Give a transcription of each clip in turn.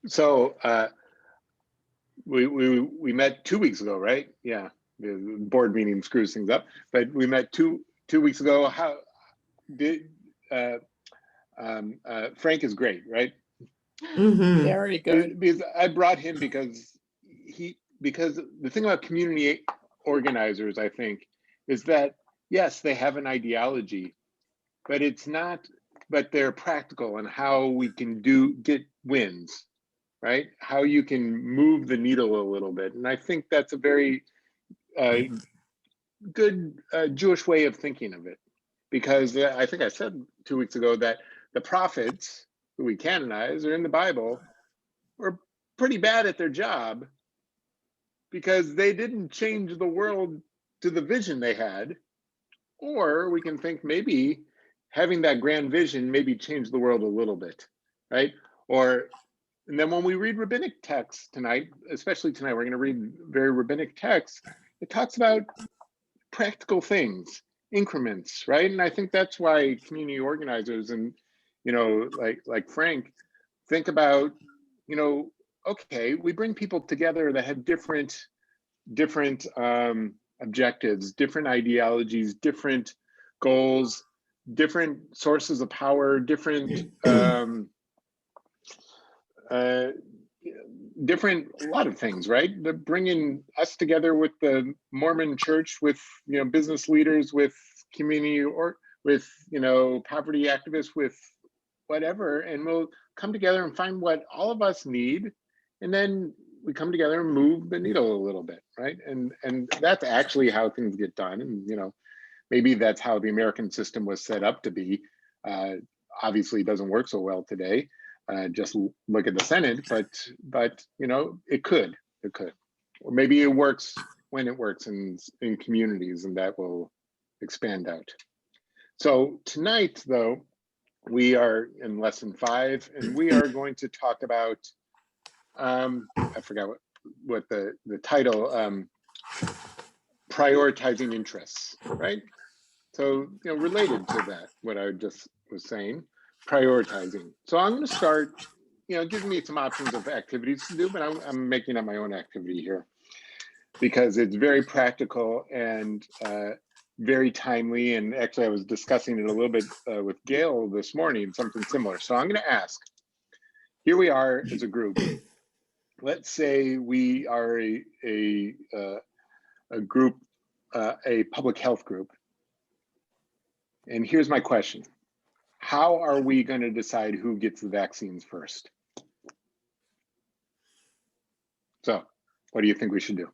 So we met 2 weeks ago, right? Yeah, the board meeting screws things up, but we met two weeks ago. How did Frank is great, right? Mm-hmm. Very good. Because I brought him because the thing about community organizers, I think, is that yes, they have an ideology, but it's not, but they're practical on how we can get wins, right? How you can move the needle a little bit. And I think that's a very good Jewish way of thinking of it. Because I think I said 2 weeks ago that the prophets who we canonize are in the Bible were pretty bad at their job because they didn't change the world to the vision they had. Or we can think maybe having that grand vision maybe change the world a little bit, right? And then when we read rabbinic texts tonight, especially tonight, we're going to read very rabbinic texts. It talks about practical things, increments, right? And I think that's why community organizers and, like Frank, think about, okay, we bring people together that have different objectives, different ideologies, different goals, different sources of power, different a lot of things, right? They're bringing us together with the Mormon Church, with business leaders, with community, or with poverty activists, with whatever, and we'll come together and find what all of us need, and then we come together and move the needle a little bit, right? And that's actually how things get done. And maybe that's how the American system was set up to be. Obviously, it doesn't work so well today. Just look at the Senate, but it could, or maybe it works when it works in communities, and that will expand out. So tonight, though, we are in lesson 5, and we are going to talk about I forgot what the title, prioritizing interests, right? So related to that, what I just was saying, prioritizing. So I'm going to start, giving me some options of activities to do, but I'm making up my own activity here because it's very practical and very timely. And actually, I was discussing it a little bit with Gail this morning, something similar. So I'm going to ask, here we are as a group. Let's say we are a group, a public health group. And here's my question. How are we going to decide who gets the vaccines first? So what do you think we should do?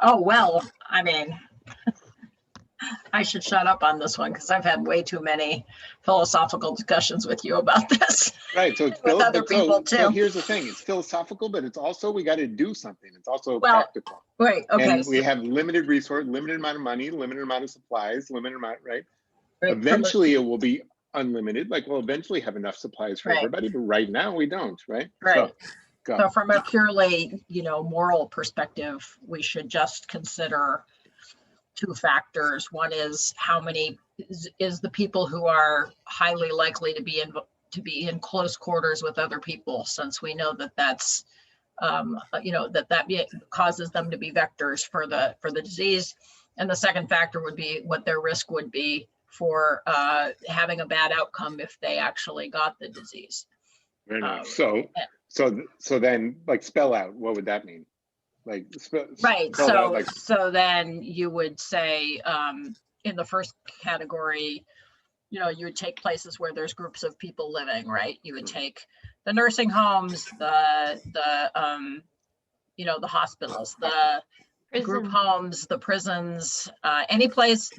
Oh, well, I mean, I should shut up on this one because I've had way too many philosophical discussions with you about this. Right. So it's with other people too. So here's the thing: it's philosophical, but it's also we got to do something. It's also practical. Right. Okay. And we have limited resource, limited amount of money, limited amount of supplies, limited amount. Right. Eventually, it will be unlimited. Like we'll eventually have enough supplies for everybody, but right now we don't. Right. Right. So from a purely, moral perspective, we should just consider 2 factors. One is how many is the people who are highly likely to be in close quarters with other people, since we know that that's that causes them to be vectors for the disease. And the second factor would be what their risk would be for having a bad outcome if they actually got the disease. Very nice. So then, like, spell out, what would that mean? Like, right. So then you would say in the first category, you would take places where there's groups of people living, right? You would take the nursing homes, the hospitals, the group homes, the prisons, any place.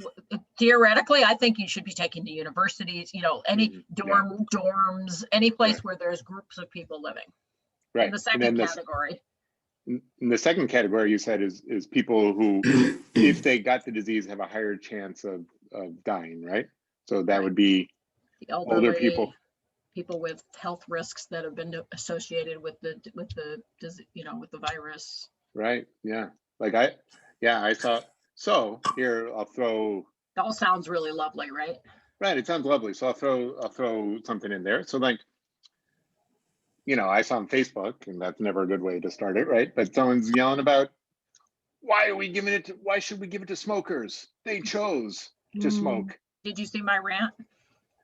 Theoretically, I think you should be taking the universities, any dorms, any place where there's groups of people living. Right. In the second category. In the second category, you said is people who, if they got the disease, have a higher chance of dying, right? So that would be the elderly, older people with health risks that have been associated with the virus. Right. Yeah. Like I thought. So here I'll throw. It all sounds really lovely, right? Right. It sounds lovely. So I'll throw something in there. So like, you know, I saw on Facebook, and that's never a good way to start it, right? But someone's yelling about, why should we give it to smokers? They chose to smoke. Did you see my rant?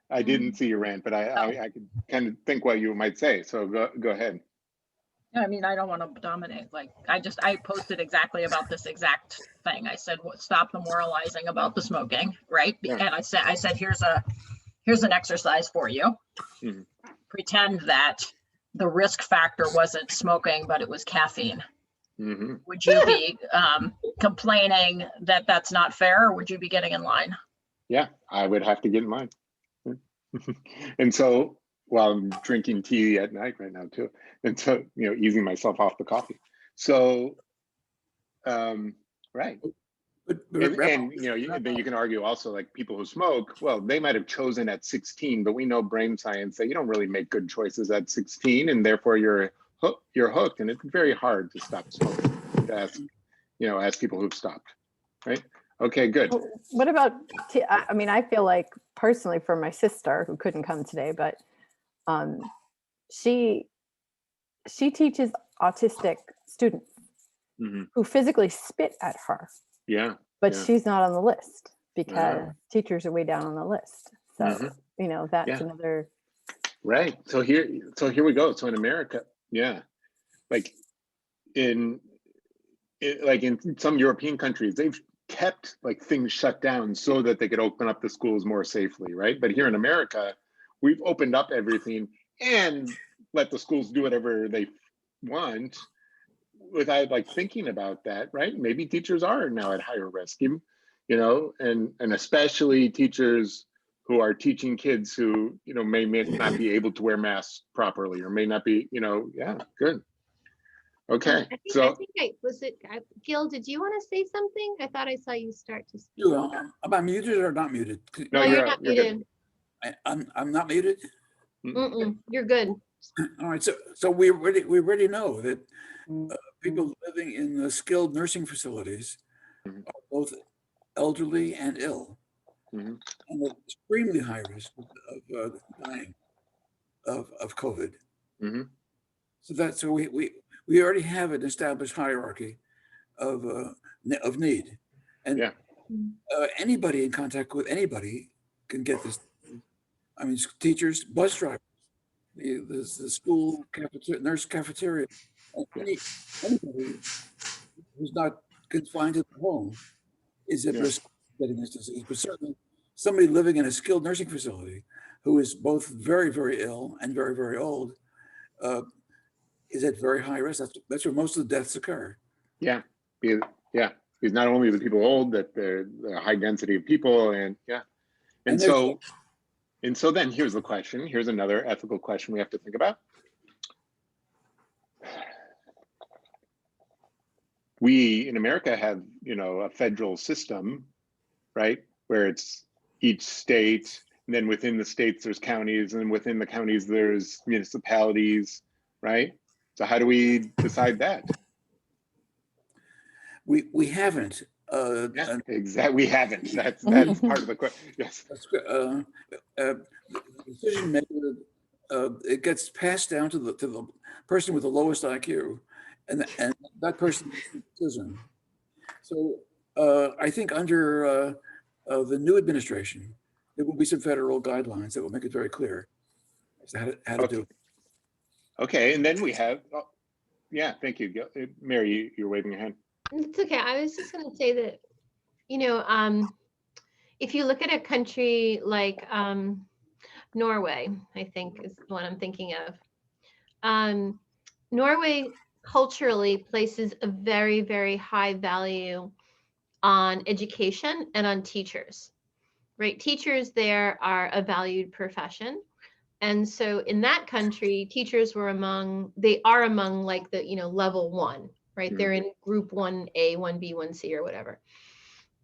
I didn't see your rant, but I could kind of think what you might say. So go ahead. I mean, I don't want to dominate. Like, I posted exactly about this exact thing. I said, stop the moralizing about the smoking, right? Yeah. And I said, here's an exercise for you. Mhm. Pretend that the risk factor wasn't smoking, but it was caffeine. Mm-hmm. Would you be complaining that that's not fair, or would you be getting in line? Yeah, I would have to get in line. And so, while I'm drinking tea at night right now too, and so, you know, easing myself off the coffee. So, right. And you know, then you can argue also, like, people who smoke, well, they might have chosen at 16, but we know brain science that you don't really make good choices at 16, and therefore you're hooked, and it's very hard to stop smoking. To ask people who've stopped, right? Okay, good. What about, I mean, I feel like personally for my sister who couldn't come today, but she teaches autistic students who physically spit at her. Yeah. But she's not on the list because teachers are way down on the list. So, you know, that's another. Right. So here we go. So in America, like in some European countries, they've kept like things shut down so that they could open up the schools more safely, right? But here in America, we've opened up everything and let the schools do whatever they want without like thinking about that, right? Maybe teachers are now at higher risk, you know, and especially teachers who are teaching kids who, you know, may not be able to wear masks properly, or may not be, you know, good. Okay. Gil, did you want to say something? I thought I saw you start to speak. Am I muted or not muted? No, you're not muted. I'm not muted? You're good. All right, so we already know that people living in the skilled nursing facilities are both elderly and ill, and at extremely high risk of dying of COVID. So we already have an established hierarchy of need, and anybody in contact with anybody can get this. I mean, teachers, bus drivers, the school cafeteria, nurse cafeteria, anybody who's not confined to the home is at risk of getting this disease. But certainly somebody living in a skilled nursing facility who is both very, very ill and very, very old is at very high risk. That's where most of the deaths occur. Because not only the people old, that the high density of people, and so then here's the question. Here's another ethical question we have to think about. We in America have, you know, a federal system, right, where it's each state, and then within the states there's counties, and within the counties there's municipalities, right? So how do we decide that? We haven't. Exactly. We haven't. That's part of the question. Yes. The decision maker, it gets passed down to the person with the lowest IQ, and that person makes the decision. So I think under the new administration, there will be some federal guidelines that will make it very clear as to how to do it. Okay, and then we have, thank you, Mary. You're waving your hand. It's okay. I was just going to say that, you know, if you look at a country like Norway, I think is the one I'm thinking of. Norway culturally places a very, very high value on education and on teachers, right? Teachers there are a valued profession. And so in that country, teachers are among like the, you know, level 1, right? They're in group 1A, 1B, 1C or whatever.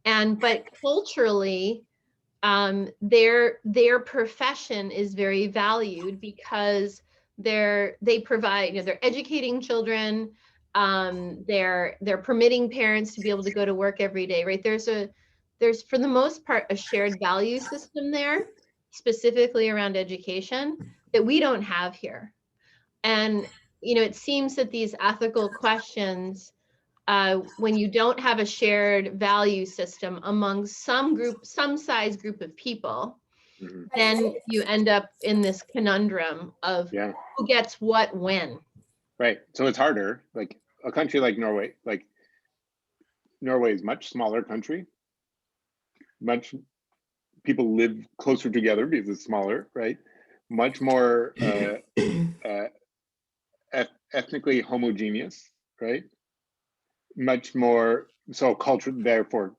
But culturally, their profession is very valued because they provide, you know, they're educating children, they're permitting parents to be able to go to work every day, right? There's for the most part a shared value system there, specifically around education, that we don't have here. And, it seems that these ethical questions, when you don't have a shared value system among some size group of people, then you end up in this conundrum of who gets what when. Right. So it's harder. Like a country like Norway is much smaller country. Much people live closer together because it's smaller, right? Much more ethnically homogeneous, right? Much more so culture. Therefore,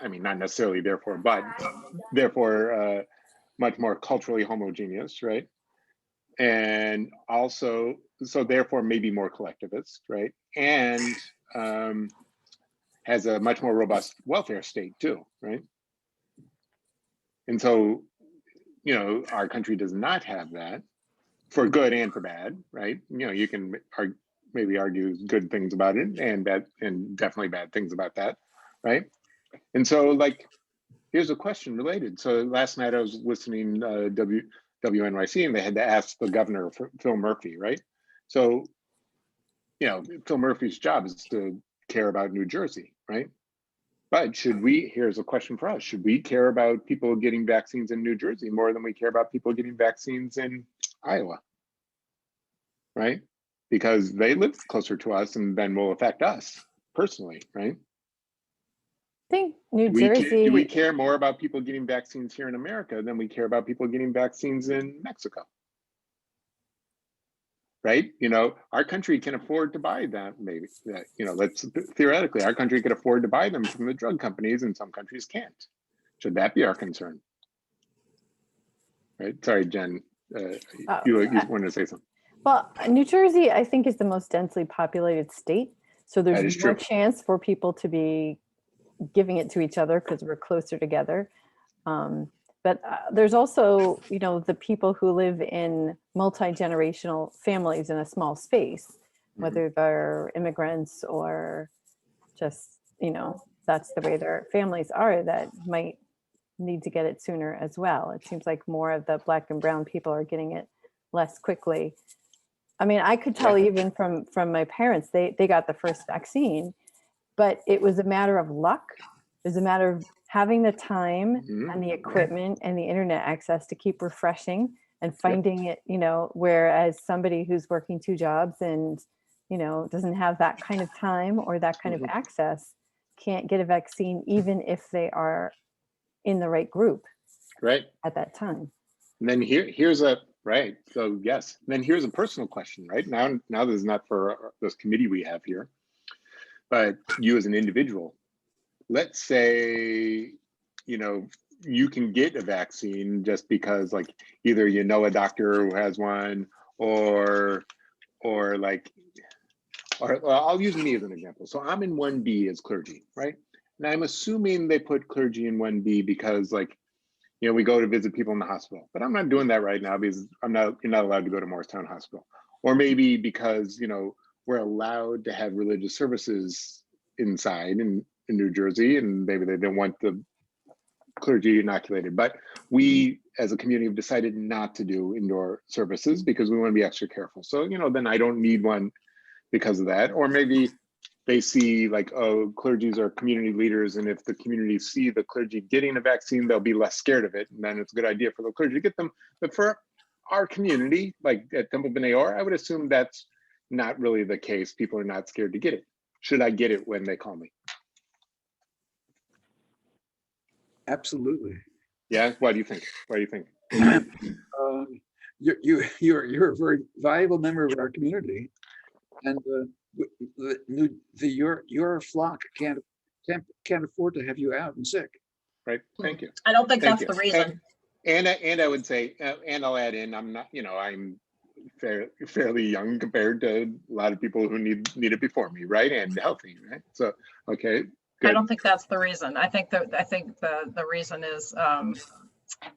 I mean, not necessarily therefore, but therefore, much more culturally homogeneous, right? And also, so therefore, maybe more collectivist, right? And has a much more robust welfare state too, right? And so, our country does not have that, for good and for bad, right? You can maybe argue good things about it and bad, and definitely bad things about that, right? And so, like, here's a question related. So last night I was listening WNYC, and they had to ask the governor, Phil Murphy, right? So, Phil Murphy's job is to care about New Jersey, right? But here's a question for us, should we care about people getting vaccines in New Jersey more than we care about people getting vaccines in Iowa? Right? Because they live closer to us and then will affect us personally, right? I think New Jersey. Do we care more about people getting vaccines here in America than we care about people getting vaccines in Mexico? Right? Our country can afford to buy that, maybe. Let's theoretically, our country could afford to buy them from the drug companies, and some countries can't. Should that be our concern? Right? Sorry, Jen. You wanted to say something. Well, New Jersey, I think, is the most densely populated state. So there's more chance for people to be giving it to each other because we're closer together. But there's also, the people who live in multi-generational families in a small space, whether they're immigrants or just, that's the way their families are, that might need to get it sooner as well. It seems like more of the Black and brown people are getting it less quickly. I mean, I could tell even from my parents, they got the first vaccine, but it was a matter of luck. It was a matter of having the time and the equipment and the internet access to keep refreshing and finding it, whereas somebody who's working 2 jobs and, doesn't have that kind of time or that kind of access can't get a vaccine, even if they are in the right group at that time. And then here's a, right. So yes, and then here's a personal question, right? Now this is not for this committee we have here, but you as an individual, let's say, you can get a vaccine just because, like, either a doctor who has one, or I'll use me as an example. So I'm in 1B as clergy, right? And I'm assuming they put clergy in 1B because, like, we go to visit people in the hospital, but I'm not doing that right now because you're not allowed to go to Morristown Hospital. Or maybe because, we're allowed to have religious services inside in New Jersey, and maybe they don't want the clergy inoculated. But we as a community have decided not to do indoor services because we want to be extra careful. So, then I don't need one because of that. Or maybe they see, like, oh, clergies are community leaders, and if the community see the clergy getting a vaccine, they'll be less scared of it, and then it's a good idea for the clergy to get them. But for our community, like at Temple B'nai Or, I would assume that's not really the case. People are not scared to get it. Should I get it when they call me? Absolutely. Yeah. What do you think? You're a very valuable member of our community, and your flock can't afford to have you out and sick. Right. Thank you. I don't think that's the reason. And I would say, and I'll add in, I'm not, I'm fairly young compared to a lot of people who need it before me, right? And healthy, right? So, okay. Good. I don't think that's the reason. I think the reason is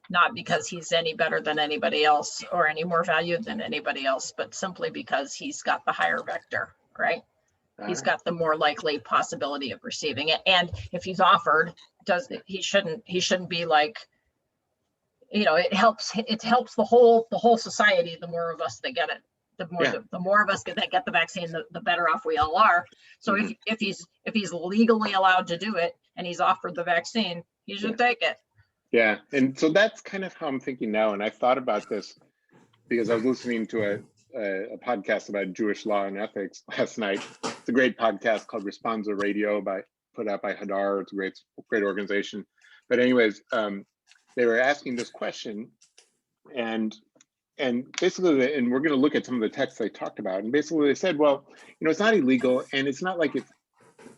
not because he's any better than anybody else or any more valued than anybody else, but simply because he's got the higher vector, right? He's got the more likely possibility of receiving it. And if he's offered, he shouldn't be like, it helps the whole society, the more of us that get it, The more of us that get the vaccine, the better off we all are. So if he's legally allowed to do it and he's offered the vaccine, he should take it. Yeah, and so that's kind of how I'm thinking now. And I thought about this because I was listening to a podcast about Jewish law and ethics last night. It's a great podcast called Responsa Radio, put out by Hadar. It's a great organization. But anyways, they were asking this question, and basically, and we're going to look at some of the texts they talked about. And basically, they said, well, it's not illegal, and it's not like if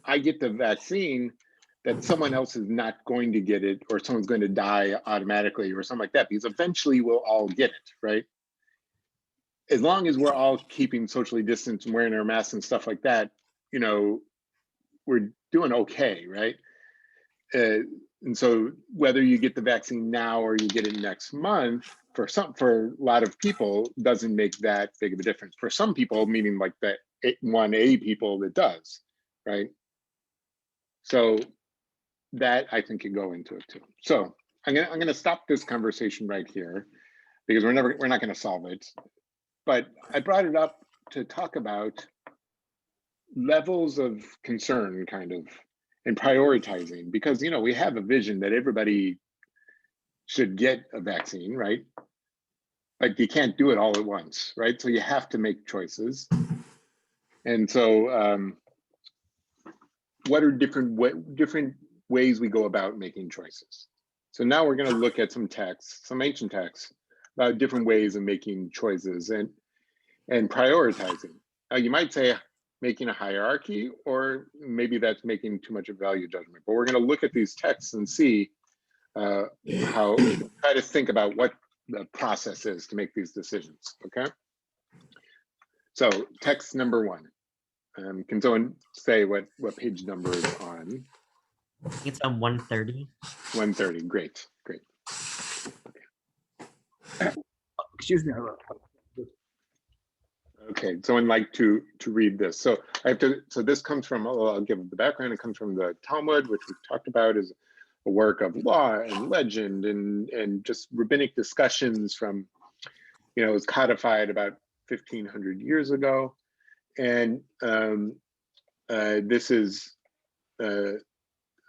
I get the vaccine that someone else is not going to get it, or someone's going to die automatically, or something like that, because eventually we'll all get it, right? As long as we're all keeping socially distanced and wearing our masks and stuff like that, we're doing okay, right? And so whether you get the vaccine now or you get it next month, for a lot of people, doesn't make that big of a difference. For some people, meaning like the 1A people, it does, right? So that I think can go into it too. So I'm gonna stop this conversation right here because we're not gonna solve it. But I brought it up to talk about levels of concern, kind of, and prioritizing, because we have a vision that everybody should get a vaccine, right? Like you can't do it all at once, right? So you have to make choices. And so what are different ways we go about making choices? So now we're going to look at some texts, some ancient texts, about different ways of making choices and prioritizing. Now you might say making a hierarchy, or maybe that's making too much of a value judgment. But we're going to look at these texts and see try to think about what the process is to make these decisions, okay? So text number 1. Can someone say what page number is on? I think it's on 130. 130, great. Oh, excuse me. Okay, someone like to read this. So so this comes from, I'll give the background. It comes from the Talmud, which we've talked about is a work of law and legend and just rabbinic discussions from, it was codified about 1500 years ago. And this is a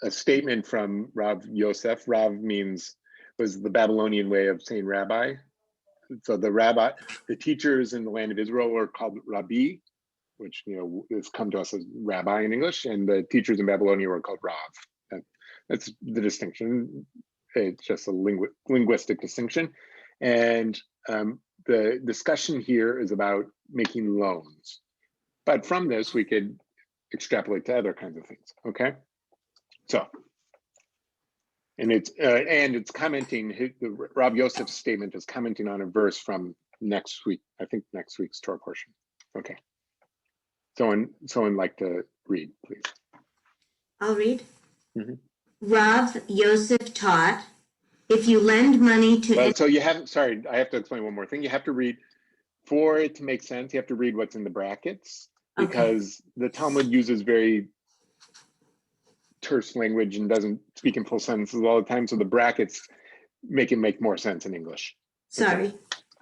statement from Rav Yosef. Rav was the Babylonian way of saying rabbi. So the teachers in the land of Israel were called Rabbi, which has come to us as rabbi in English, and the teachers in Babylonia were called Rav. That's the distinction. It's just a linguistic distinction. And the discussion here is about making loans. But from this, we could extrapolate to other kinds of things, okay? So, and it's commenting, Rob Yosef's statement is commenting on a verse from next week, I think next week's Torah portion. Okay. Someone like to read, please. I'll read. Rav Yosef taught, if you lend money to... So I have to explain one more thing. You have to read, for it to make sense, you have to read what's in the brackets, because the Talmud uses very terse language and doesn't speak in full sentences all the time. So the brackets make it make more sense in English. Sorry.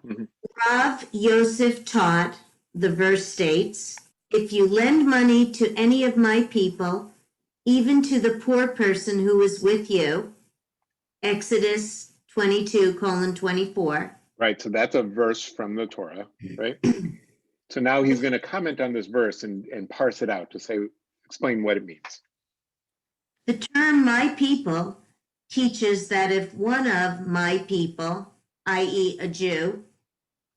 Okay. Rav Yosef taught, the verse states, if you lend money to any of my people, even to the poor person who is with you, Exodus 22:24. Right, so that's a verse from the Torah, right? So now he's going to comment on this verse and parse it out to explain what it means. The term my people teaches that if one of my people, i.e. a Jew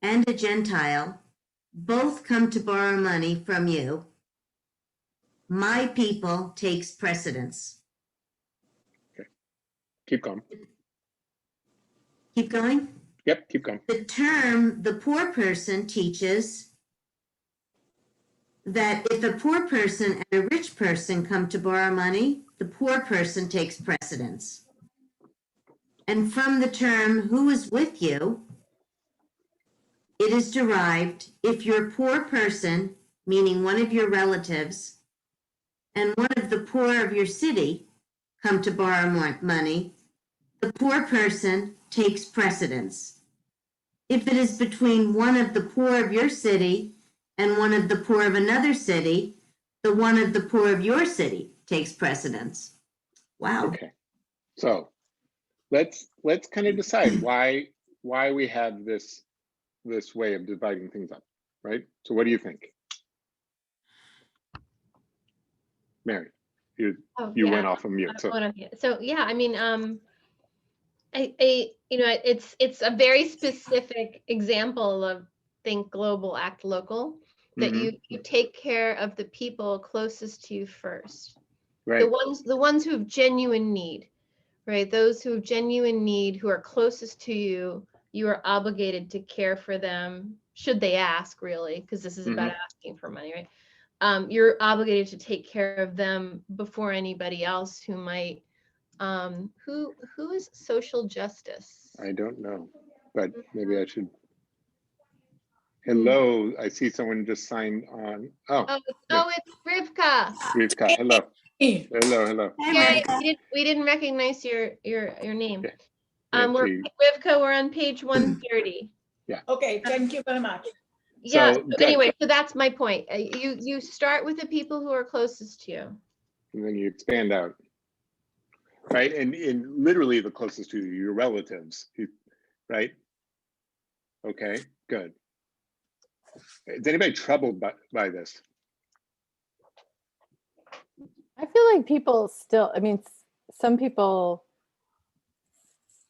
and a Gentile, both come to borrow money from you, my people takes precedence. Okay, keep going. Keep going? Yep, keep going. The term the poor person teaches that if a poor person and a rich person come to borrow money, the poor person takes precedence. And from the term who is with you, it is derived if your poor person, meaning one of your relatives, and one of the poor of your city come to borrow money, the poor person takes precedence. if it is between one of the poor of your city and one of the poor of another city, the one of the poor of your city takes precedence. Wow. Okay, so let's kind of decide why we have this way of dividing things up, right? So what do you think, Mary? You went off of mute. So yeah, I mean, you know, it's a very specific example of think global, act local, that you take care of the people closest to you first. Right. The ones who have genuine need, right? Those who have genuine need, who are closest to you, you are obligated to care for them, should they ask, really, because this is about asking for money, right? You're obligated to take care of them before anybody else who might. Who is social justice? I don't know, but maybe I should. Hello, I see someone just signed on. Oh, it's Rivka. Rivka, hello. Hello. We didn't recognize your name. Yeah, Rivka, we're on page 130. Yeah. Okay, thank you very much. Yeah. So anyway, so that's my point. You start with the people who are closest to you, and then you expand out, right? And literally the closest to you, your relatives, right? Okay, good. Is anybody troubled by this? I feel like people still, I mean, some people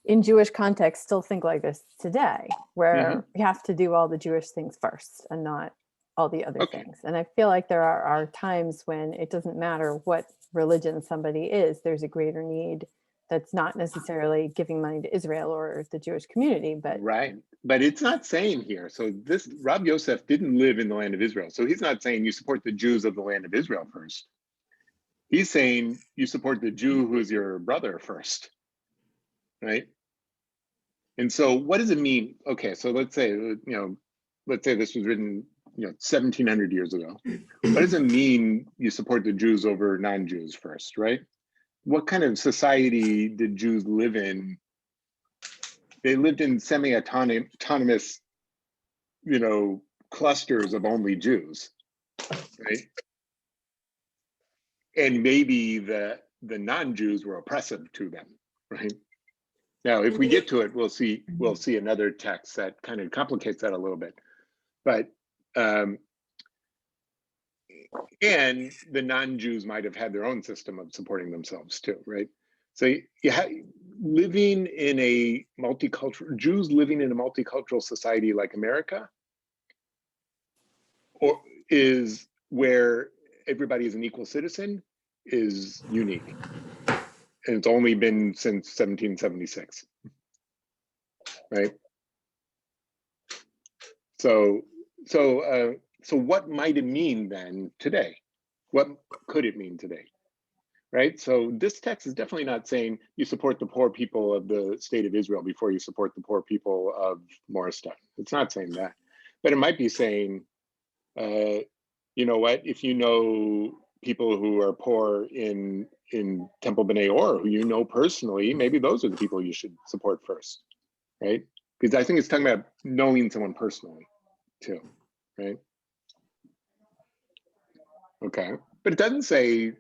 in Jewish context still think like this today, where you have to do all the Jewish things first and not all the other things. And I feel like there are times when it doesn't matter what religion somebody is, there's a greater need that's not necessarily giving money to Israel or the Jewish community, but right. But it's not saying here. So this Rav Yosef didn't live in the land of Israel. So he's not saying you support the Jews of the land of Israel first. He's saying you support the Jew who is your brother first, right? And so what does it mean? Okay, so let's say, let's say this was written, 1700 years ago. What does it mean you support the Jews over non-Jews first, right? What kind of society did Jews live in? They lived in semi-autonomous, clusters of only Jews, right? And maybe the non-Jews were oppressive to them, right? Now, if we get to it, we'll see another text that kind of complicates that a little bit. But and the non-Jews might have had their own system of supporting themselves too, right? So Jews living in a multicultural society like America, or is where everybody is an equal citizen, is unique. And it's only been since 1776, right? So what might it mean then today? What could it mean today, right? So this text is definitely not saying you support the poor people of the state of Israel before you support the poor people of Morristown. It's not saying that, but it might be saying, you know what, if you know people who are poor in Temple B'nai Or, who you know personally, maybe those are the people you should support first, right? Because I think it's talking about knowing someone personally too, right? Okay, but it doesn't say,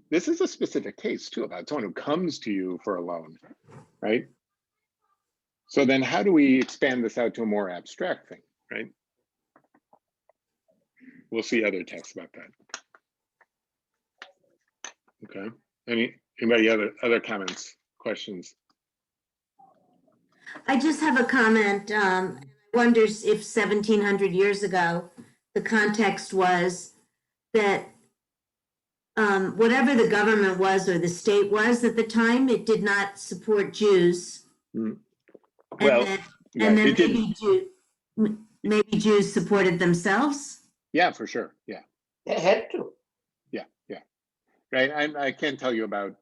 this is a specific case too about someone who comes to you for a loan, right? So then how do we expand this out to a more abstract thing, right? We'll see other texts about that. Okay, anybody other comments, questions? I just have a comment. I wonder if 1700 years ago, the context was that whatever the government was or the state was at the time, it did not support Jews. Well, and then maybe Jews supported themselves. Yeah, for sure. Yeah. They had to. Yeah. Right. I can't tell you about,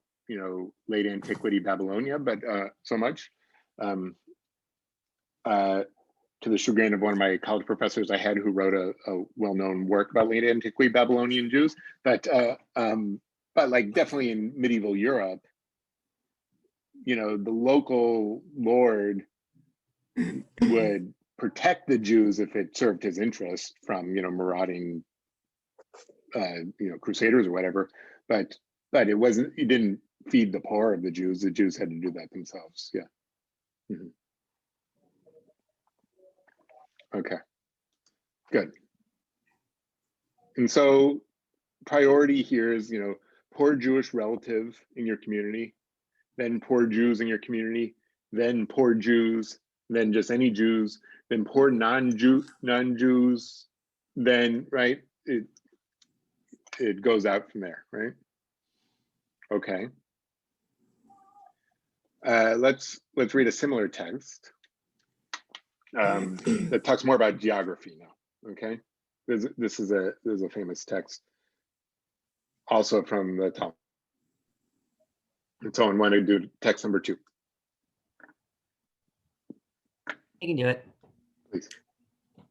late antiquity Babylonia, but so much. To the chagrin of one of my college professors I had, who wrote a well-known work about late antiquity Babylonian Jews, but like definitely in medieval Europe, the local lord would protect the Jews if it served his interest from, marauding, crusaders or whatever. But it wasn't. He didn't feed the poor of the Jews. The Jews had to do that themselves. Yeah. Mm-hmm. Okay. Good. And so priority here is, poor Jewish relative in your community, then poor Jews in your community, then poor Jews, then just any Jews, then poor non-Jews, then, right? It goes out from there, right? Okay. Let's read a similar text that talks more about geography now. Okay. This is a famous text, also from the Talmud. And so I want to do text number 2. You can do it. Please.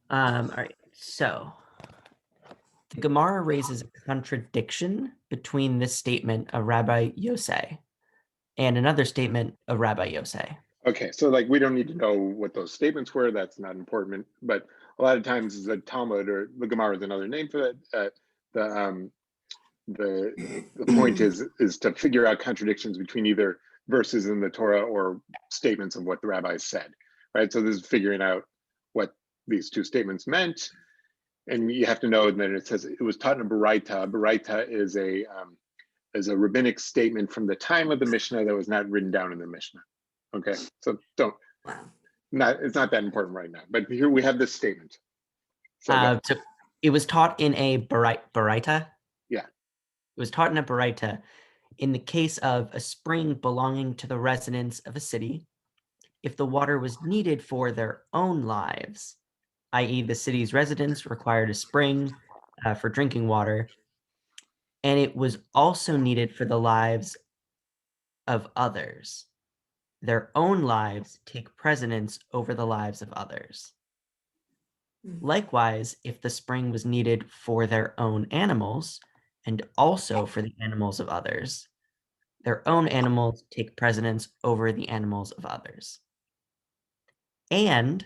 All right. So the Gemara raises a contradiction between this statement of Rabbi Yosei and another statement of Rabbi Yosei. Okay, so we don't need to know what those statements were. That's not important. But a lot of times the Talmud or the Gemara is another name for that. The point is to figure out contradictions between either verses in the Torah or statements of what the rabbis said, right? So this is figuring out what these two statements meant, and you have to know that it says it was taught in a baraita. Baraita is a rabbinic statement from the time of the Mishnah that was not written down in the Mishnah. Okay, so it's not that important right now. But here we have this statement. So it was taught in a baraita. Yeah. It was taught in a baraita in the case of a spring belonging to the residents of a city, if the water was needed for their own lives, i.e. the city's residents required a spring for drinking water, and it was also needed for the lives of others. Their own lives take precedence over the lives of others. Likewise, if the spring was needed for their own animals and also for the animals of others, their own animals take precedence over the animals of others. And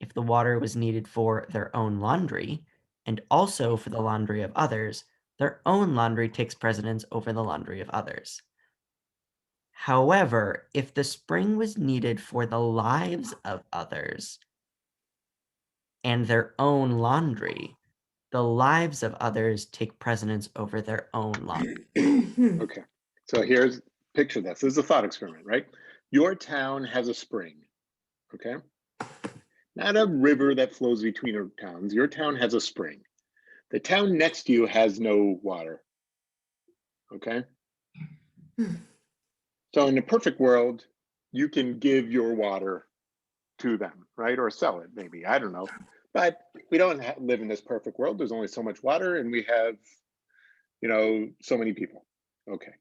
if the water was needed for their own laundry and also for the laundry of others, their own laundry takes precedence over the laundry of others. However, if the spring was needed for the lives of others and their own laundry, the lives of others take precedence over their own laundry. Okay, so picture this. This is a thought experiment, right? Your town has a spring, okay? Not a river that flows between our towns. Your town has a spring. The town next to you has no water, okay? So in a perfect world, you can give your water to them, right? Or sell it, maybe, I don't know. But we don't live in this perfect world. There's only so much water and we have, so many people. Okay.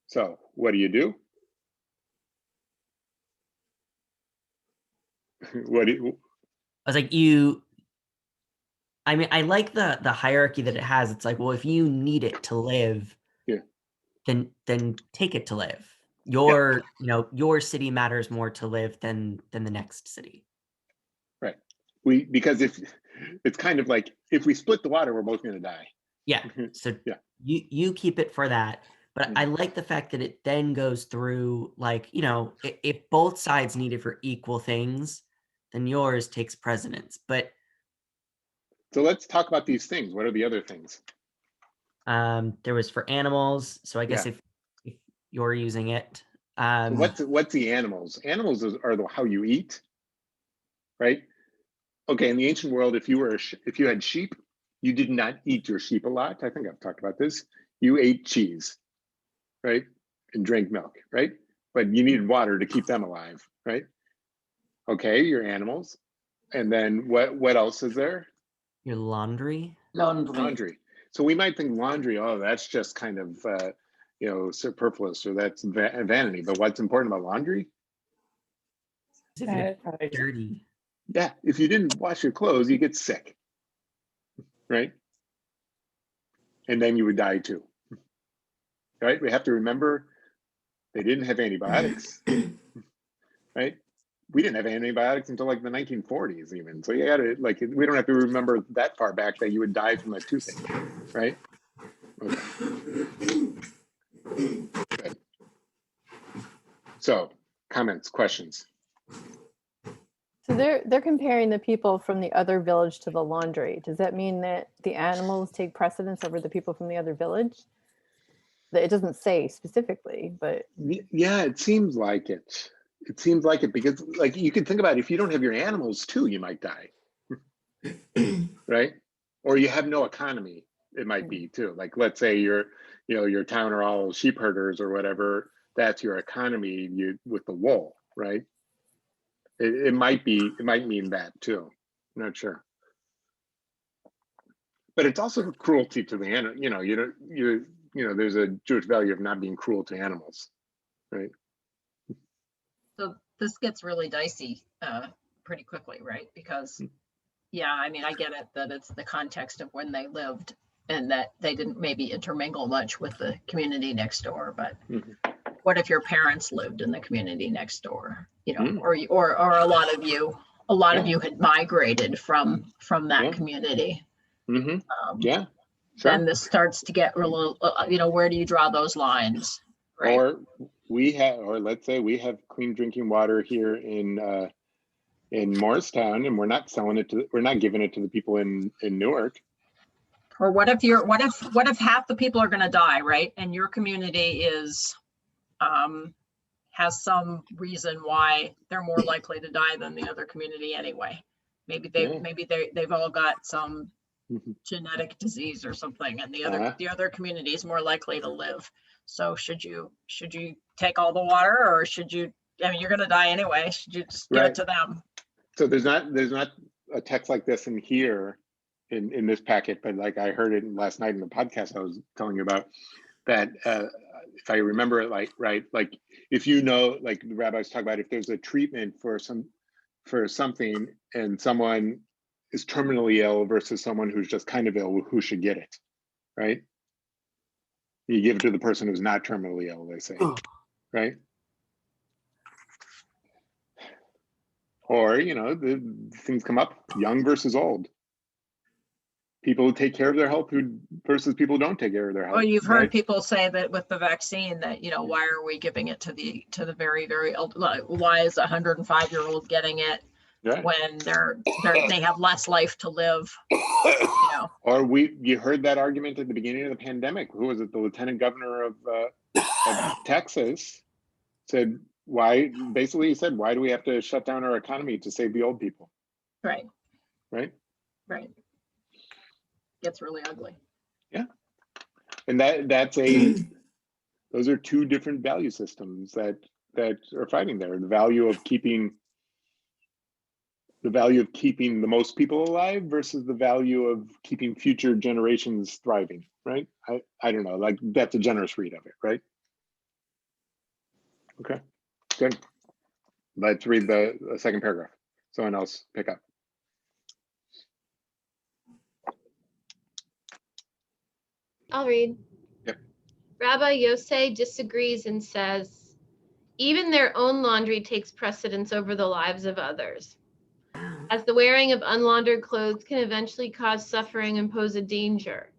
So what do you do? What do you? I was like, I like the hierarchy that it has. It's like, well, if you need it to live, yeah, then take it to live. Your city matters more to live than the next city. Right. Because if it's kind of like if we split the water, we're both going to die. Yeah. So yeah, you keep it for that. But I like the fact that it then goes through if both sides need it for equal things, then yours takes precedence. But so let's talk about these things. What are the other things? There was for animals. So I guess if you're using it. So what's the animals? Animals are how you eat, right? Okay, in the ancient world, if you had sheep, you did not eat your sheep a lot. I think I've talked about this. You ate cheese, right? And drank milk, right? But you needed water to keep them alive, right? Okay, your animals. And then what else is there? Your laundry. Laundry. So we might think laundry, oh, that's just kind of superfluous, or that's vanity. But what's important about laundry? Dirty. Yeah, if you didn't wash your clothes, you get sick, right? And then you would die too, right? We have to remember they didn't have antibiotics, right? we didn't have antibiotics until like the 1940s even. So you got to like, we don't have to remember that far back that you would die from a toothache, right? Okay. Good. So comments, questions? So they're comparing the people from the other village to the laundry. Does that mean that the animals take precedence over the people from the other village? It doesn't say specifically, but yeah, it seems like it. It seems like it because like you can think about it, if you don't have your animals too, you might die, right? Or you have no economy, it might be too. Like let's say your town are all sheep herders or whatever. That's your economy with the wool, right? It might mean that too. I'm not sure. But it's also cruelty to the animal. There's a Jewish value of not being cruel to animals, right? So this gets really dicey pretty quickly, right? Because, yeah, I mean, I get it that it's the context of when they lived and that they didn't maybe intermingle much with the community next door. But what if your parents lived in the community next door? Or a lot of you had migrated from that community. Yeah. Sure. Then this starts to get real, where do you draw those lines? Right? Or let's say we have clean drinking water here in Morristown, and we're not giving it to the people in Newark. Or what if half the people are going to die, right? And your community has some reason why they're more likely to die than the other community anyway. Maybe they've all got some genetic disease or something, and the other community is more likely to live. So should you take all the water, or should you? I mean, you're going to die anyway. Should you just give it to them? So there's not a text like this in here in this packet, but like I heard it last night in the podcast I was telling you about that. If I remember it like if like the rabbis talk about, if there's a treatment for something and someone is terminally ill versus someone who's just kind of ill, who should get it, right? You give it to the person who's not terminally ill, they say, right? Or, the things come up, young versus old. People who take care of their health versus people who don't take care of their health. Well, you've heard people say that with the vaccine that, why are we giving it to the very, very old? Why is a 105-year-old getting it when they have less life to live? Or you heard that argument at the beginning of the pandemic. Who was it? The lieutenant governor of Texas said, why do we have to shut down our economy to save the old people? Right. Gets really ugly. Yeah. And those are two different value systems that are fighting there. The value of keeping the most people alive versus the value of keeping future generations thriving, right? I don't know, like that's a generous read of it, right? Okay, good. Let's read the second paragraph. Someone else pick up. I'll read. Yep. Rabbi Yosei disagrees and says, even their own laundry takes precedence over the lives of others, as the wearing of unlaundered clothes can eventually cause suffering and pose a danger.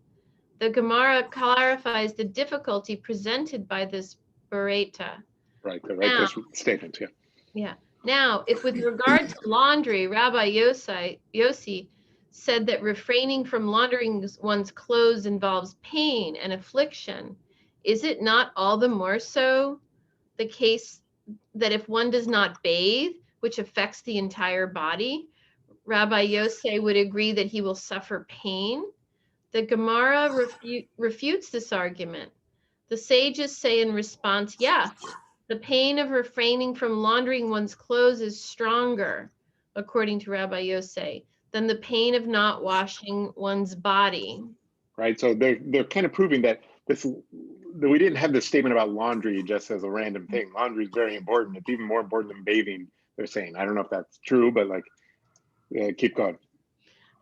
The Gemara clarifies the difficulty presented by this Baraita. Right, this statement, yeah. Yeah. Now, if with regard to laundry, Rabbi Yossi said that refraining from laundering one's clothes involves pain and affliction, is it not all the more so the case that if one does not bathe, which affects the entire body, Rabbi Yosei would agree that he will suffer pain? The Gemara refutes this argument. The sages say in response, yes, the pain of refraining from laundering one's clothes is stronger, according to Rabbi Yosei, than the pain of not washing one's body. Right, so they're kind of proving that we didn't have this statement about laundry just as a random thing. Laundry is very important. It's even more important than bathing, they're saying. I don't know if that's true, but keep going.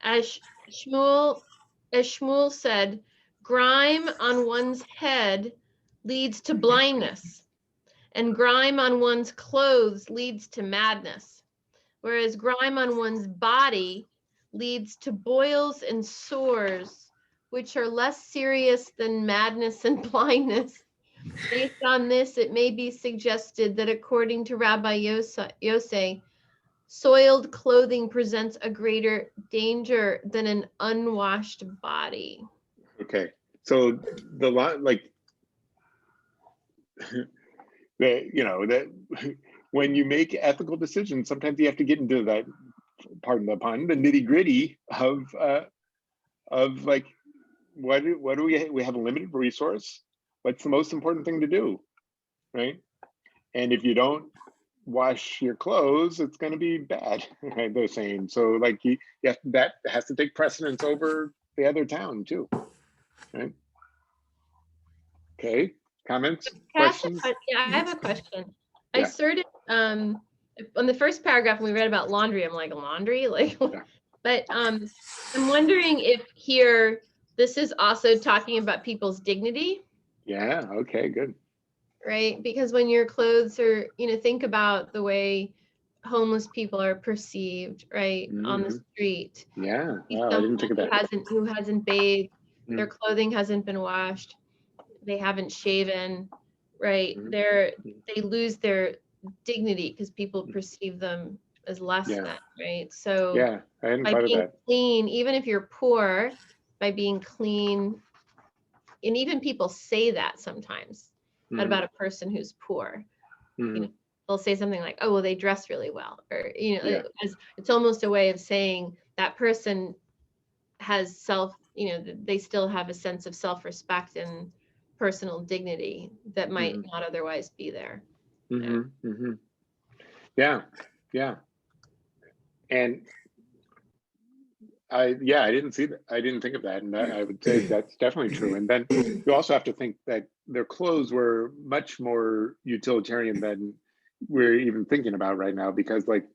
As Shmuel said, grime on one's head leads to blindness, and grime on one's clothes leads to madness. whereas grime on one's body leads to boils and sores, which are less serious than madness and blindness. Based on this, it may be suggested that according to Rabbi Yosei, soiled clothing presents a greater danger than an unwashed body. Okay, so the lot, like, that when you make ethical decisions, sometimes you have to get into that, pardon the pun, the nitty gritty of like, what do we have a limited resource? What's the most important thing to do, right? And if you don't wash your clothes, it's going to be bad, right? They're saying. So like that has to take precedence over the other town too, right? Okay, comments, questions? Yeah, I have a question. Yeah. I started on the first paragraph when we read about laundry, I'm like, laundry? Like, Yeah. but I'm wondering if here, this is also talking about people's dignity. Yeah, okay, good. Right? Because when your clothes are, think about the way homeless people are perceived, right? On the street. Yeah, wow, I didn't think of that. Who hasn't bathed, Mm. their clothing hasn't been washed, they haven't shaven, right? Mhm. They lose their dignity because people perceive them as less Yeah. than, right? So Yeah, I hadn't by thought of being that. clean, even if you're poor, by being clean, and even people say that sometimes about a person who's poor. Mhm. They'll say something like, oh, well, they dress really well, or Yeah. it's almost a way of saying that person has they still have a sense of self-respect and personal dignity that might not otherwise be there. Yeah, yeah. And I didn't see that. I didn't think of that. And I would say that's definitely true. And then you also have to think that their clothes were much more utilitarian than we're even thinking about right now, because like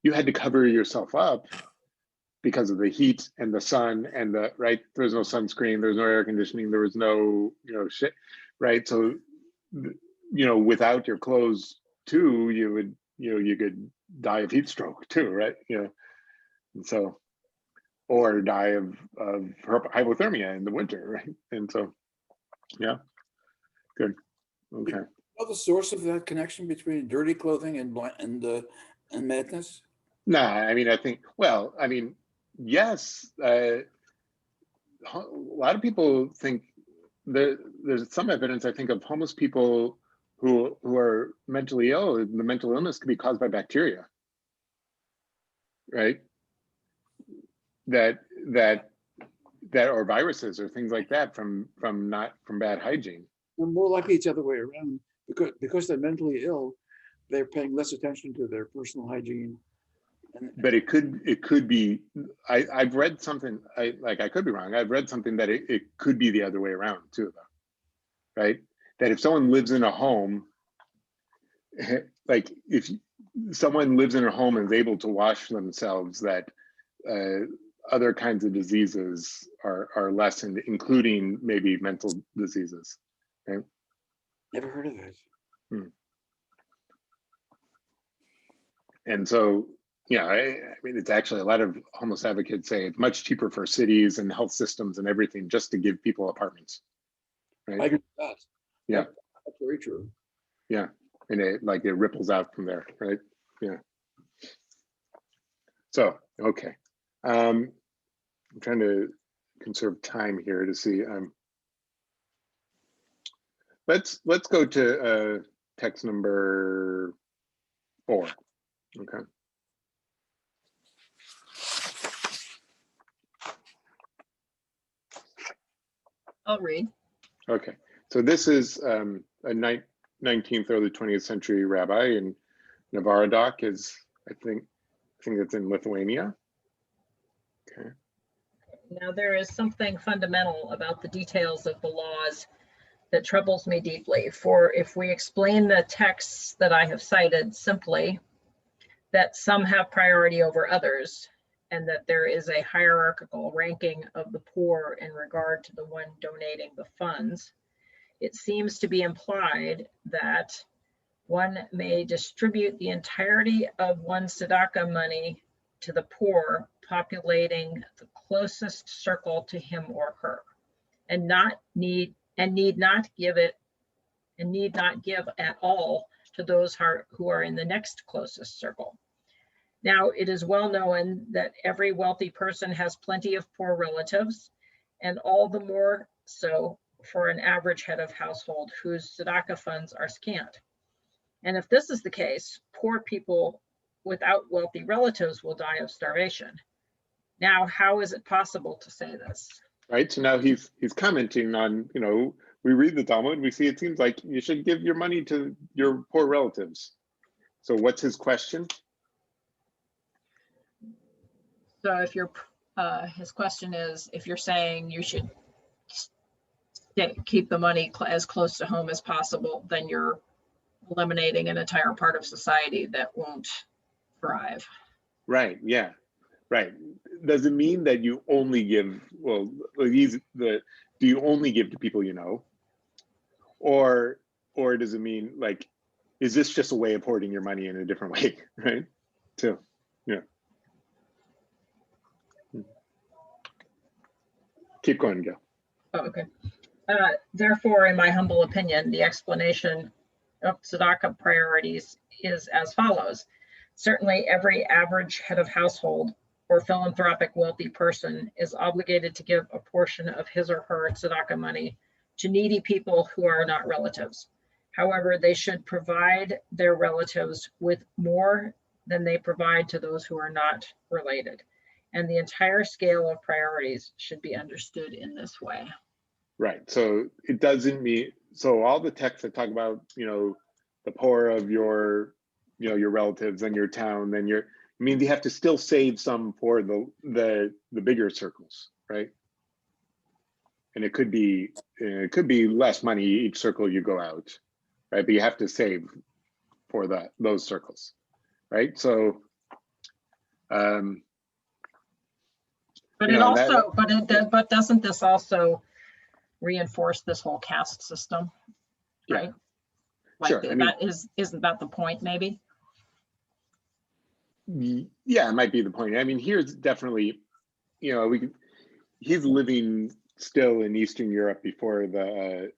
you had to cover yourself up because of the heat and the sun and right. There's no sunscreen, there's no air conditioning, there was no, shit. Right. So, without your clothes too, you could die of heat stroke too. Right. And so, or die of hypothermia in the winter, right? And so, yeah, good, okay. You know the source of that connection between dirty clothing and madness? Nah, I mean, yes. A lot of people think there's some evidence, I think, of homeless people who are mentally ill. The mental illness could be caused by bacteria, right? That or viruses or things like that from bad hygiene. Or more likely it's the other way around, because they're mentally ill, they're paying less attention to their personal hygiene. But it could be. I've read something. I could be wrong. I've read something that it could be the other way around too, though, right? That if someone lives in a home, like if someone lives in a home and is able to wash themselves, that other kinds of diseases are lessened, including maybe mental diseases. Right? Never heard of that. And so, yeah, I mean, it's actually a lot of homeless advocates say it's much cheaper for cities and health systems and everything just to give people apartments. Right? I agree with that. Yeah, that's very true. Yeah, and it ripples out from there, right? Yeah. So, okay. I'm trying to conserve time here to see. Let's go to text number 4. Okay. I'll read. Okay. So this is a 19th, early 20th century rabbi in Novaradoc. I think it's in Lithuania. Okay. Now, there is something fundamental about the details of the laws that troubles me deeply. For if we explain the texts that I have cited simply, that some have priority over others, and that there is a hierarchical ranking of the poor in regard to the one donating the funds, it seems to be implied that one may distribute the entirety of one's tzedakah money to the poor, populating the closest circle to him or her, and need not give at all to those who are in the next closest circle. Now, it is well known that every wealthy person has plenty of poor relatives, and all the more so for an average head of household whose tzedakah funds are scant. And if this is the case, poor people without wealthy relatives will die of starvation. Now, how is it possible to say this? Right. So now he's commenting on, we read the Talmud, we see it seems like you should give your money to your poor relatives. So what's his question? So if his question is, if you're saying you should keep the money as close to home as possible, then you're eliminating an entire part of society that won't thrive. Right. Yeah. Right. Does it mean that you only give, do you only give to people you know? Or does it mean, like, is this just a way of hoarding your money in a different way, right? So, yeah. Keep going, Gil. Oh, okay. Therefore, in my humble opinion, the explanation of tzedakah priorities is as follows. Certainly, every average head of household or philanthropic wealthy person is obligated to give a portion of his or her tzedakah money to needy people who are not relatives. However, they should provide their relatives with more than they provide to those who are not related. And the entire scale of priorities should be understood in this way. Right. So it doesn't mean, so all the texts that talk about, the poor of your, your relatives and your town, then you have to still save some for the bigger circles, right? And it could be less money each circle you go out, right? But you have to save for those circles, right? So, but it also, but doesn't this also reinforce this whole caste system, right? Yeah. Sure. Isn't that the point, maybe? Yeah, it might be the point. I mean, here's definitely, he's living still in Eastern Europe before the,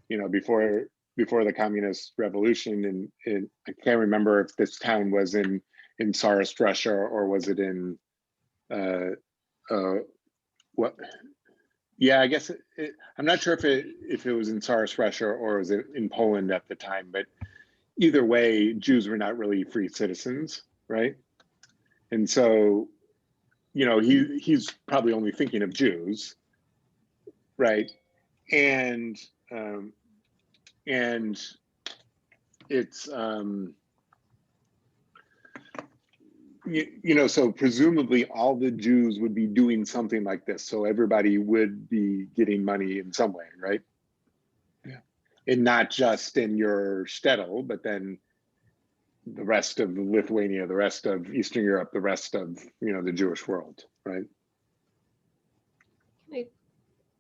before the communist revolution, and I can't remember if this town was in Tsarist Russia or was it in what? Yeah, I guess I'm not sure if it was in Tsarist Russia or was it in Poland at the time, but either way, Jews were not really free citizens, right? And so, he's probably only thinking of Jews, right? And it's so presumably all the Jews would be doing something like this. So everybody would be getting money in some way, right? Yeah. And not just in your shtetl, but then the rest of Lithuania, the rest of Eastern Europe, the rest of, the Jewish world, right?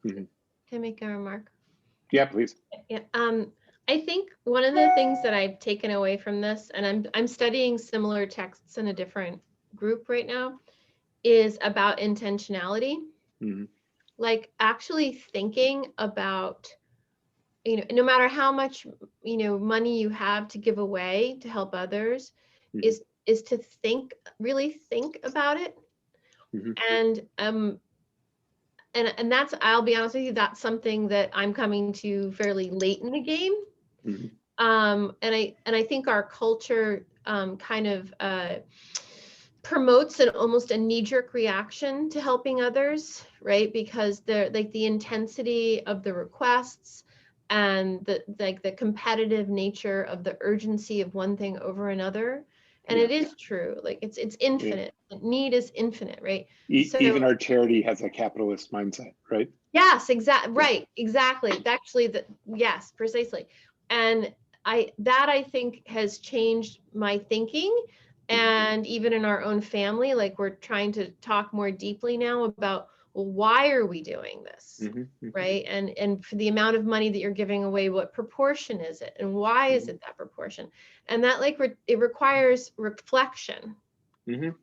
Can I make a remark? Yeah, please. Yeah. I think one of the things that I've taken away from this, and I'm studying similar texts in a different group right now, is about intentionality. Mm-hmm. Like actually thinking about, no matter how much, money you have to give away to help others, mm-hmm. is to really think about it. Mm-hmm. And that's, I'll be honest with you, that's something that I'm coming to fairly late in the game. Mm-hmm. And I think our culture kind of promotes almost a knee-jerk reaction to helping others, right? Because they're like the intensity of the requests and the competitive nature of the urgency of one thing over another. And it is true, like it's infinite. Yeah. Need is infinite, right? Even our charity has a capitalist mindset, right? Yes, exactly. Right, exactly. Actually, yes, precisely. And I think has changed my thinking, and even in our own family, like we're trying to talk more deeply now about well, why are we doing this? Right? And for the amount of money that you're giving away, what proportion is it? And why is it that proportion? And that like, it requires reflection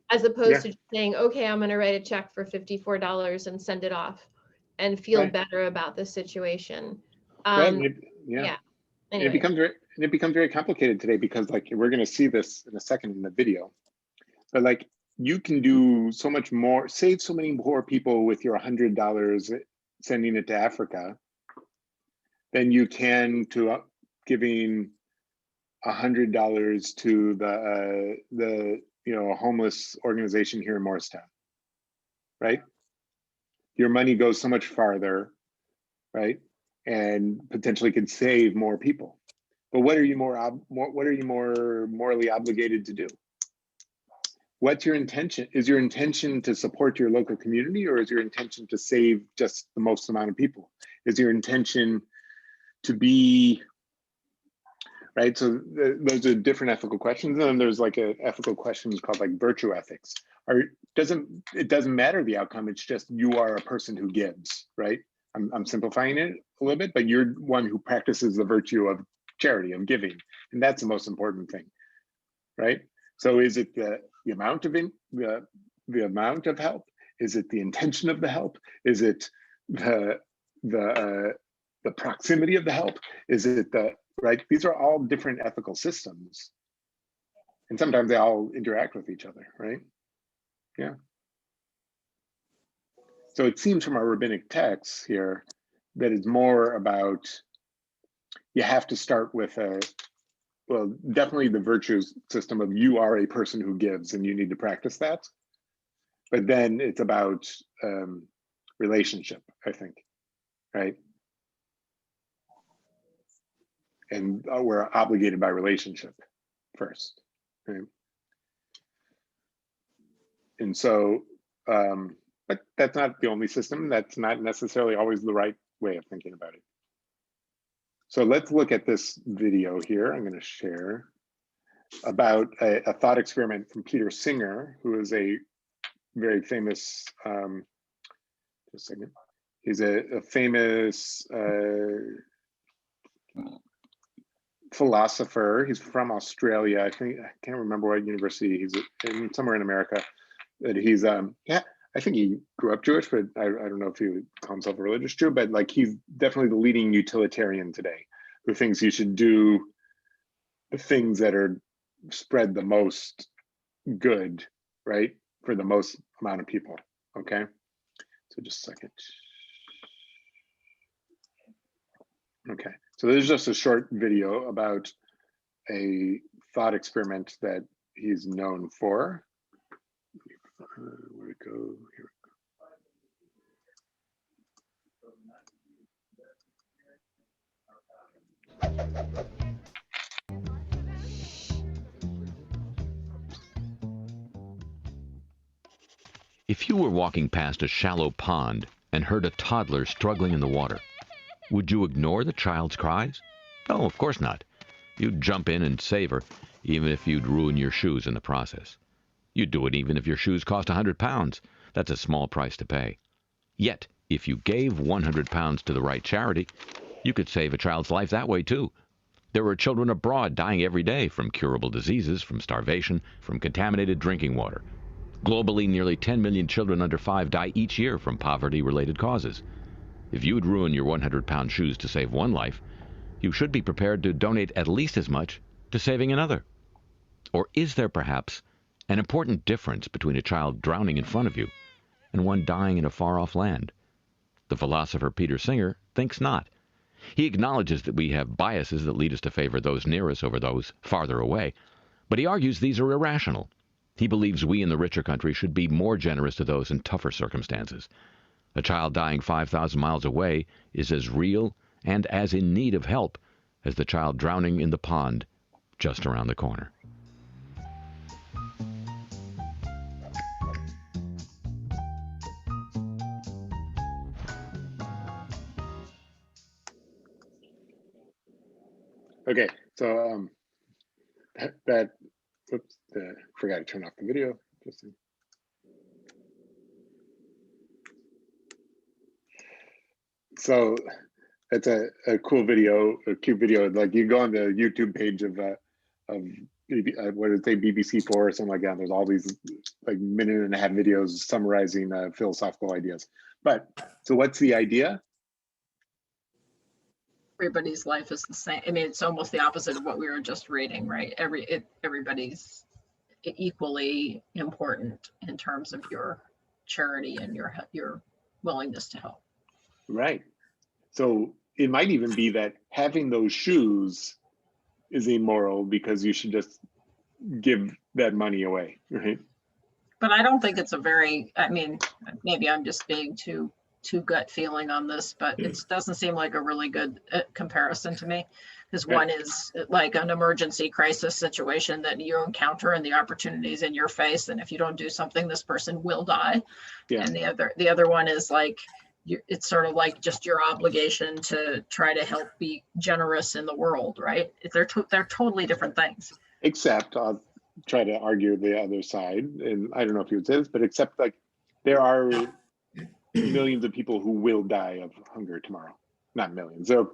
as opposed to just saying, okay, I'm going to write a check for $54 and send it off and feel better about the situation. Right. Yeah. It becomes very complicated today because like we're going to see this in a second in the video, but like you can do so much more, save so many more people with your $100 sending it to Africa than you can to giving $100 to the homeless organization here in Morristown, right? Your money goes so much farther, right? And potentially could save more people. But what are you more morally obligated to do? What's your intention? Is your intention to support your local community, or is your intention to save just the most amount of people? Is your intention to be, right? So those are different ethical questions. And then there's like ethical questions called like virtue ethics. It doesn't matter the outcome. It's just you are a person who gives, right? I'm simplifying it a little bit, but you're one who practices the virtue of charity, of giving, and that's the most important thing, right? So is it the amount of the amount of help? Is it the intention of the help? Is it the proximity of the help? Is it right? These are all different ethical systems, and sometimes they all interact with each other, right? Yeah. So it seems from our rabbinic texts here that it's more about, you have to start with definitely the virtues system of you are a person who gives and you need to practice that. But then it's about relationship, I think, right? And we're obligated by relationship first, right? And so, but that's not the only system. That's not necessarily always the right way of thinking about it. So let's look at this video here. I'm going to share about a thought experiment from Peter Singer, who is a very famous, just a second. He's a famous philosopher. He's from Australia. I can't remember what university he's in, somewhere in America. But he's I think he grew up Jewish, but I don't know if he would call himself a religious Jew, but like he's definitely the leading utilitarian today, who thinks you should do the things that are spread the most good, right? For the most amount of people, okay? So just a second. Okay, so there's just a short video about a thought experiment that he's known for. Where'd it go? Here. If you were walking past a shallow pond and heard a toddler struggling in the water, would you ignore the child's cries? No, of course not. You'd jump in and save her, even if you'd ruin your shoes in the process. You'd do it even if your shoes cost £100. That's a small price to pay. Yet, if you gave £100 to the right charity, you could save a child's life that way too. There are children abroad dying every day from curable diseases, from starvation, from contaminated drinking water. Globally, nearly 10 million children under 5 die each year from poverty-related causes. If you'd ruin your £100 shoes to save one life, you should be prepared to donate at least as much to saving another. Or is there perhaps an important difference between a child drowning in front of you and one dying in a far-off land? The philosopher Peter Singer thinks not. He acknowledges that we have biases that lead us to favor those near us over those farther away, but he argues these are irrational. He believes we in the richer country should be more generous to those in tougher circumstances. A child dying 5,000 miles away is as real and as in need of help as the child drowning in the pond just around the corner. Okay, so oops, forgot to turn off the video. So that's a cool video, a cute video. Like you go on the YouTube page of what did it say, BBC4 or something like that. There's all these like 1.5-minute videos summarizing philosophical ideas. But so what's the idea? Everybody's life is the same. I mean, it's almost the opposite of what we were just reading, right? Everybody's equally important in terms of your charity and your willingness to help. Right. So it might even be that having those shoes is immoral because you should just give that money away, right? But I don't think it's a very, I mean, maybe I'm just being too gut feeling on this, but it doesn't seem like a really good comparison to me. Because one is like an emergency crisis situation that you encounter and the opportunities in your face. And if you don't do something, this person will die. Yeah. And the other one is like, it's sort of like just your obligation to try to help be generous in the world, right? They're totally different things. Except I'll try to argue the other side, and I don't know if you would say this, but except like there are millions of people who will die of hunger tomorrow. Not millions. There,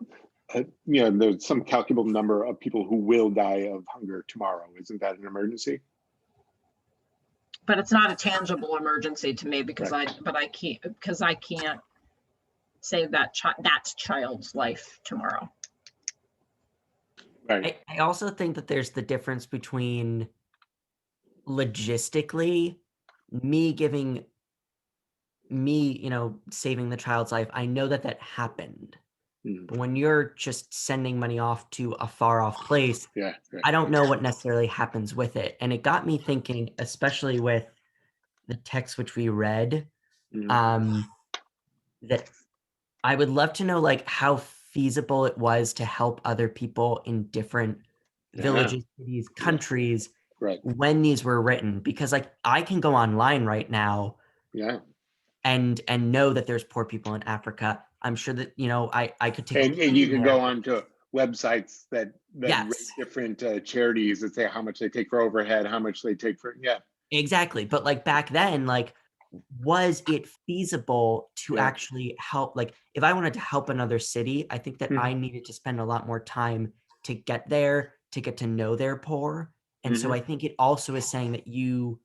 there's some calculable number of people who will die of hunger tomorrow. Isn't that an emergency? But it's not a tangible emergency to me because right. I can't save that child's life tomorrow. Right. I also think that there's the difference between logistically saving the child's life. I know that happened. But when you're just sending money off to a far off place, I don't know what necessarily happens with it. And it got me thinking, especially with the text which we read, that I would love to know like how feasible it was to help other people in different villages, cities, countries when these were written. Because like I can go online right now and know that there's poor people in Africa. I'm sure that, I could take and you can go on to websites that yes. rate different charities that say how much they take for overhead, how much they take for, Exactly. But like back then, like, was it feasible to actually help? Like if I wanted to help another city, I think that I needed to spend a lot more time to get there, to get to know their poor. And so I think it also is saying that you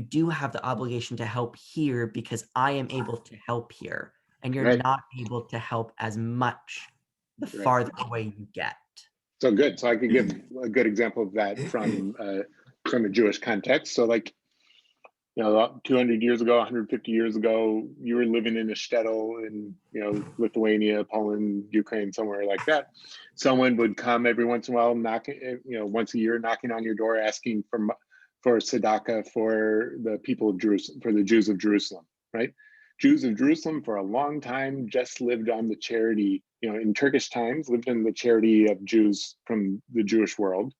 do have the obligation to help here because I am able to help here. And you're not able to help as much the farther away you get. So good. So I could give a good example of that from a Jewish context. So like, 200 years ago, 150 years ago, you were living in a shtetl in, Lithuania, Poland, Ukraine, somewhere like that. Someone would come every once in a while, once a year, knocking on your door, asking for tzedakah for the people of Jerusalem, for the Jews of Jerusalem, right? Jews of Jerusalem for a long time just lived on the charity, in Turkish times, lived in the charity of Jews from the Jewish world,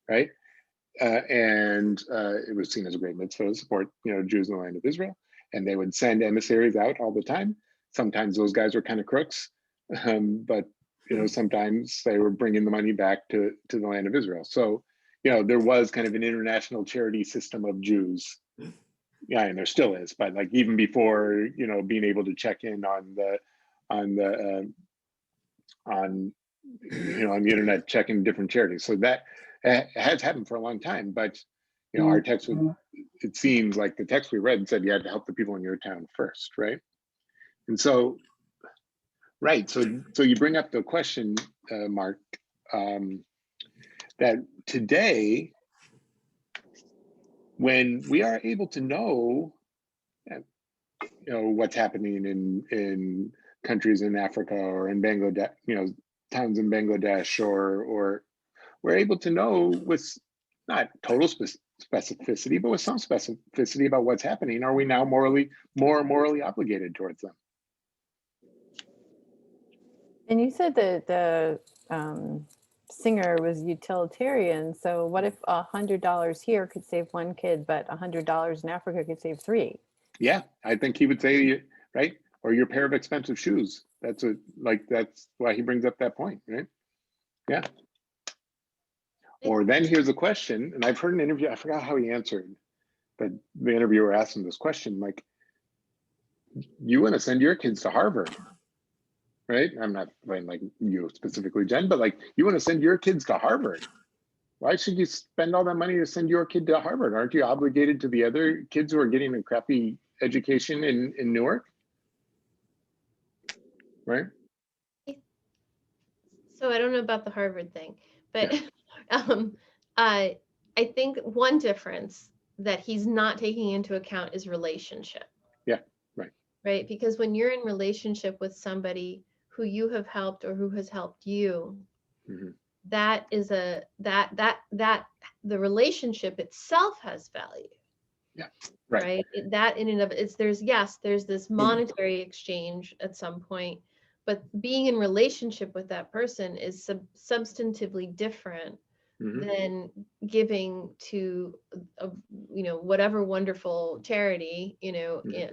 right? And it was seen as a great mitzvah to support, Jews in the land of Israel. And they would send emissaries out all the time. Sometimes those guys were kind of crooks, but sometimes they were bringing the money back to the land of Israel. So, there was kind of an international charity system of Jews. Yeah, and there still is, but like even before, being able to check in on the internet, checking different charities. So that has happened for a long time, but our text it seems like the text we read said you had to help the people in your town first, right? And so, so you bring up the question, Mark, that today, when we are able to know, what's happening in countries in Africa or in Bangladesh, towns in Bangladesh, or we're able to know with not total specificity, but with some specificity about what's happening. Are we now more morally obligated towards them? And you said that the singer was utilitarian. So what if $100 here could save one kid, but $100 in Africa could save 3? Yeah, I think he would say, right? Or your pair of expensive shoes. That's why he brings up that point, right? Yeah. Or then here's a question, and I've heard an interview, I forgot how he answered, but the interviewer asked him this question, like, you want to send your kids to Harvard, right? I'm not playing like you specifically, Jen, but like you want to send your kids to Harvard. Why should you spend all that money to send your kid to Harvard? Aren't you obligated to the other kids who are getting a crappy education in Newark? Right? So I don't know about the Harvard thing, but I think one difference that he's not taking into account is relationship. Yeah, right. Right? Because when you're in relationship with somebody who you have helped or who has helped you, that is that the relationship itself has value. Yeah, right. Right? That in and of it's there's this monetary exchange at some point, but being in relationship with that person is substantively different than giving to whatever wonderful charity,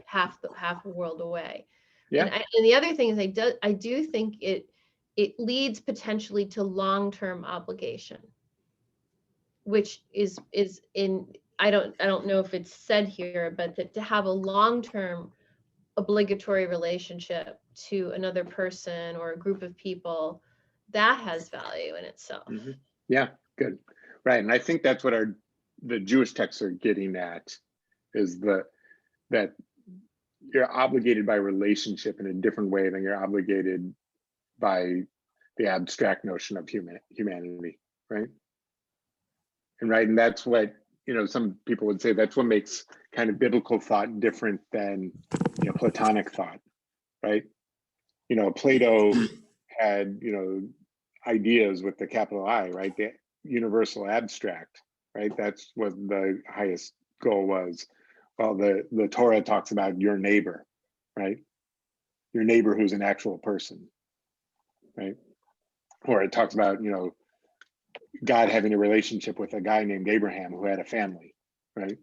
half a world away. Yeah. And the other thing is I do think it leads potentially to long-term obligation, which is in I don't know if it's said here, but that to have a long-term obligatory relationship to another person or a group of people, that has value in itself. Yeah, good. Right. And I think that's what the Jewish texts are getting at, is that you're obligated by relationship in a different way than you're obligated by the abstract notion of humanity, right? And that's what, some people would say that's what makes kind of biblical thought different than, Platonic thought, right? Plato had, ideas with the capital I, right? The universal abstract, right? That's what the highest goal was. Well, the Torah talks about your neighbor, right? Your neighbor who's an actual person, right? Or it talks about, God having a relationship with a guy named Abraham who had a family, right?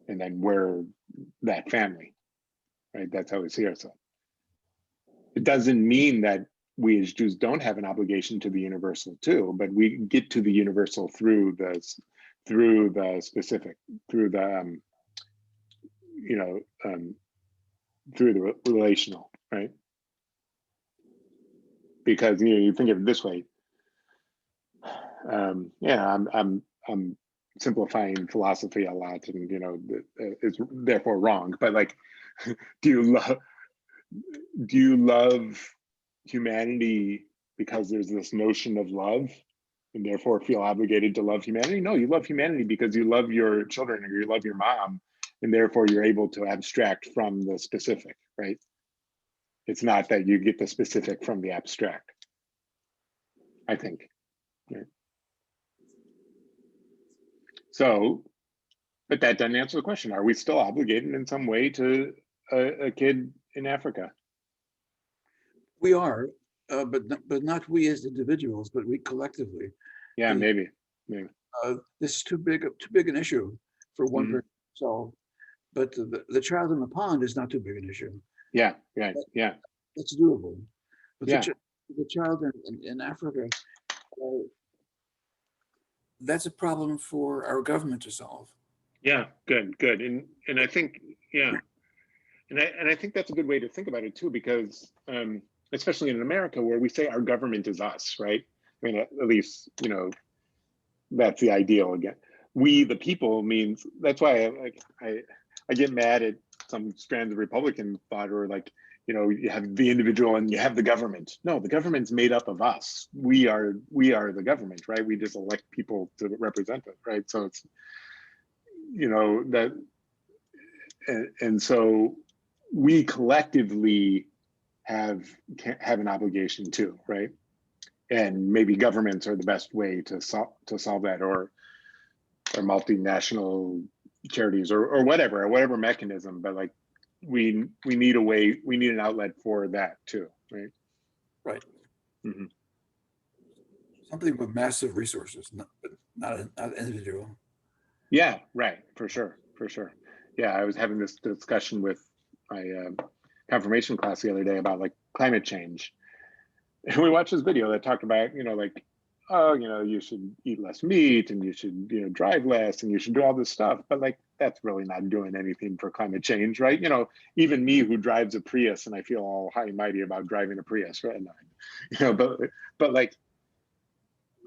And then we're that family, right? That's how we see ourselves. It doesn't mean that we as Jews don't have an obligation to the universal too, but we get to the universal through the specific, through the through the relational, right? Because you think of it this way. I'm simplifying philosophy a lot, and it's therefore wrong. But like, do you love humanity because there's this notion of love, and therefore feel obligated to love humanity? No, you love humanity because you love your children or you love your mom, and therefore you're able to abstract from the specific, right? It's not that you get the specific from the abstract, I think. Right? So, but that doesn't answer the question. Are we still obligated in some way to a kid in Africa? We are, but not we as individuals, but we collectively. Yeah, maybe. This is too big an issue for one person to solve. But the child in the pond is not too big an issue. Yeah, right. Yeah, it's doable. But yeah. the child in Africa, that's a problem for our government to solve. Yeah, good. And I think, yeah, and I think that's a good way to think about it too, because especially in America, where we say our government is us, right? I mean, at least that's the ideal. Again, we the people means, that's why I get mad at some strands of Republican thought, or like, you have the individual and you have the government. No, the government's made up of us. We are the government, right? We just elect people to represent it, right? So it's, that, and so we collectively have an obligation too, right? And maybe governments are the best way to solve that, or multinational charities, or whatever mechanism. But like, we need an outlet for that too, right? Right. Something with massive resources, not individual. Yeah, right. For sure. Yeah, I was having this discussion with my confirmation class the other day about like climate change, and we watched this video that talked about, like oh, you should eat less meat and you should, drive less and you should do all this stuff. But like, that's really not doing anything for climate change, right? Even me who drives a Prius and I feel all high and mighty about driving a Prius, right? But like,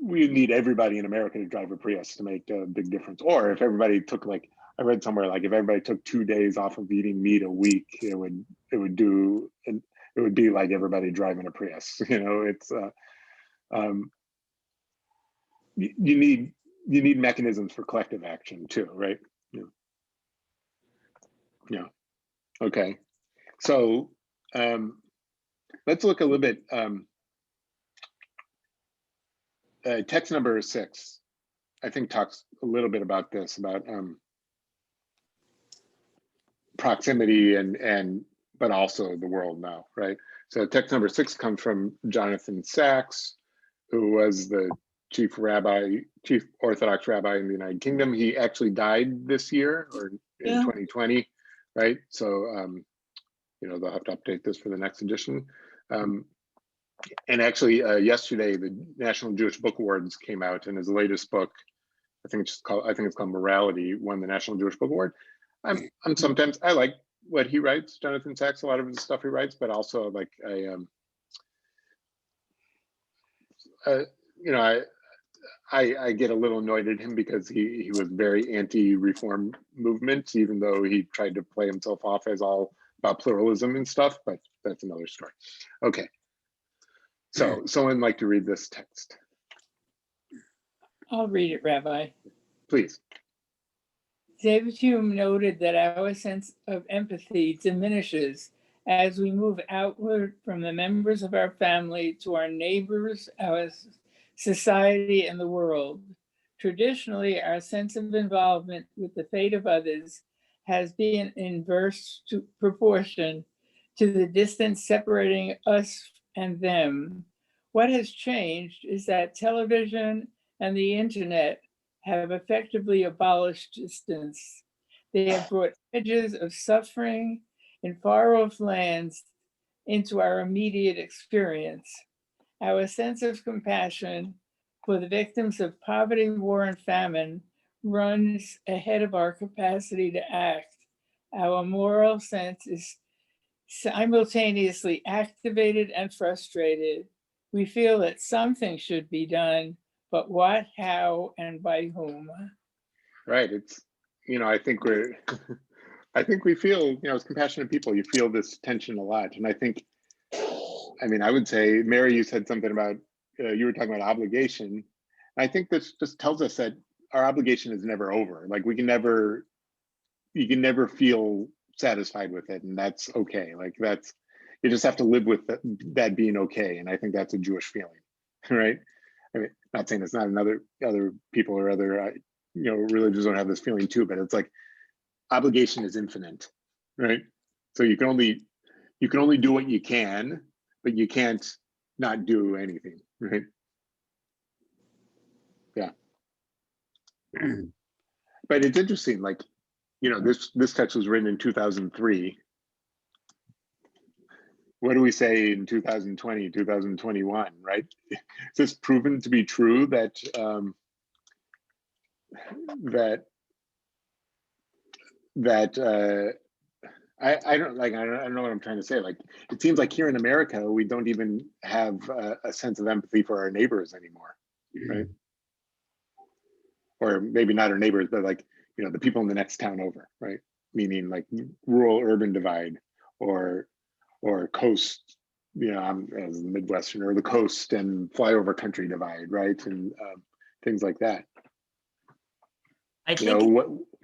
we need everybody in America to drive a Prius to make a big difference. Or if everybody took, like, I read somewhere, like if everybody took 2 days off of eating meat a week, it would be like everybody driving a Prius. It's you need mechanisms for collective action too, right? Yeah. Okay. So let's look a little bit. Text number 6, I think, talks a little bit about this, about proximity but also the world now, right? So text number 6 comes from Jonathan Sachs, who was the chief Orthodox rabbi in the United Kingdom. He actually died this year, or in 2020, right? So they'll have to update this for the next edition. And actually, yesterday the National Jewish Book Awards came out, and his latest book, I think it's called Morality, won the National Jewish Book Award. I like what he writes, Jonathan Sachs, a lot of the stuff he writes, but also like I get a little annoyed at him because he was very anti-reform movement, even though he tried to play himself off as all about pluralism and stuff, but that's another story. Okay. So someone like to read this text? I'll read it, Rabbi. Please. David Hume noted that our sense of empathy diminishes as we move outward from the members of our family to our neighbors, our society, and the world. Traditionally, our sense of involvement with the fate of others has been inverse to proportion to the distance separating us and them. What has changed is that television and the internet have effectively abolished distance. They have brought images of suffering in far-off lands into our immediate experience. Our sense of compassion for the victims of poverty, war, and famine runs ahead of our capacity to act. Our moral sense is simultaneously activated and frustrated. We feel that something should be done, but what, how, and by whom? Right. It's, I think we feel, as compassionate people, you feel this tension a lot. And I would say, Mary, you said something about, you were talking about obligation. I think this just tells us that our obligation is never over. Like you can never feel satisfied with it, and that's okay. Like you just have to live with that being okay. And I think that's a Jewish feeling, right? Not saying it's not other people or other religions don't have this feeling too, but it's like obligation is infinite, right? So you can only do what you can, but you can't not do anything, right? Yeah. But it's interesting, like, this text was written in 2003. What do we say in 2020, 2021, right? Is this proven to be true that I don't know what I'm trying to say. Like, it seems like here in America, we don't even have a sense of empathy for our neighbors anymore, right? Or maybe not our neighbors, but like, the people in the next town over, right? Meaning like rural urban divide or coast, I'm as a Midwesterner, the coast and flyover country divide, right? And things like that. I think,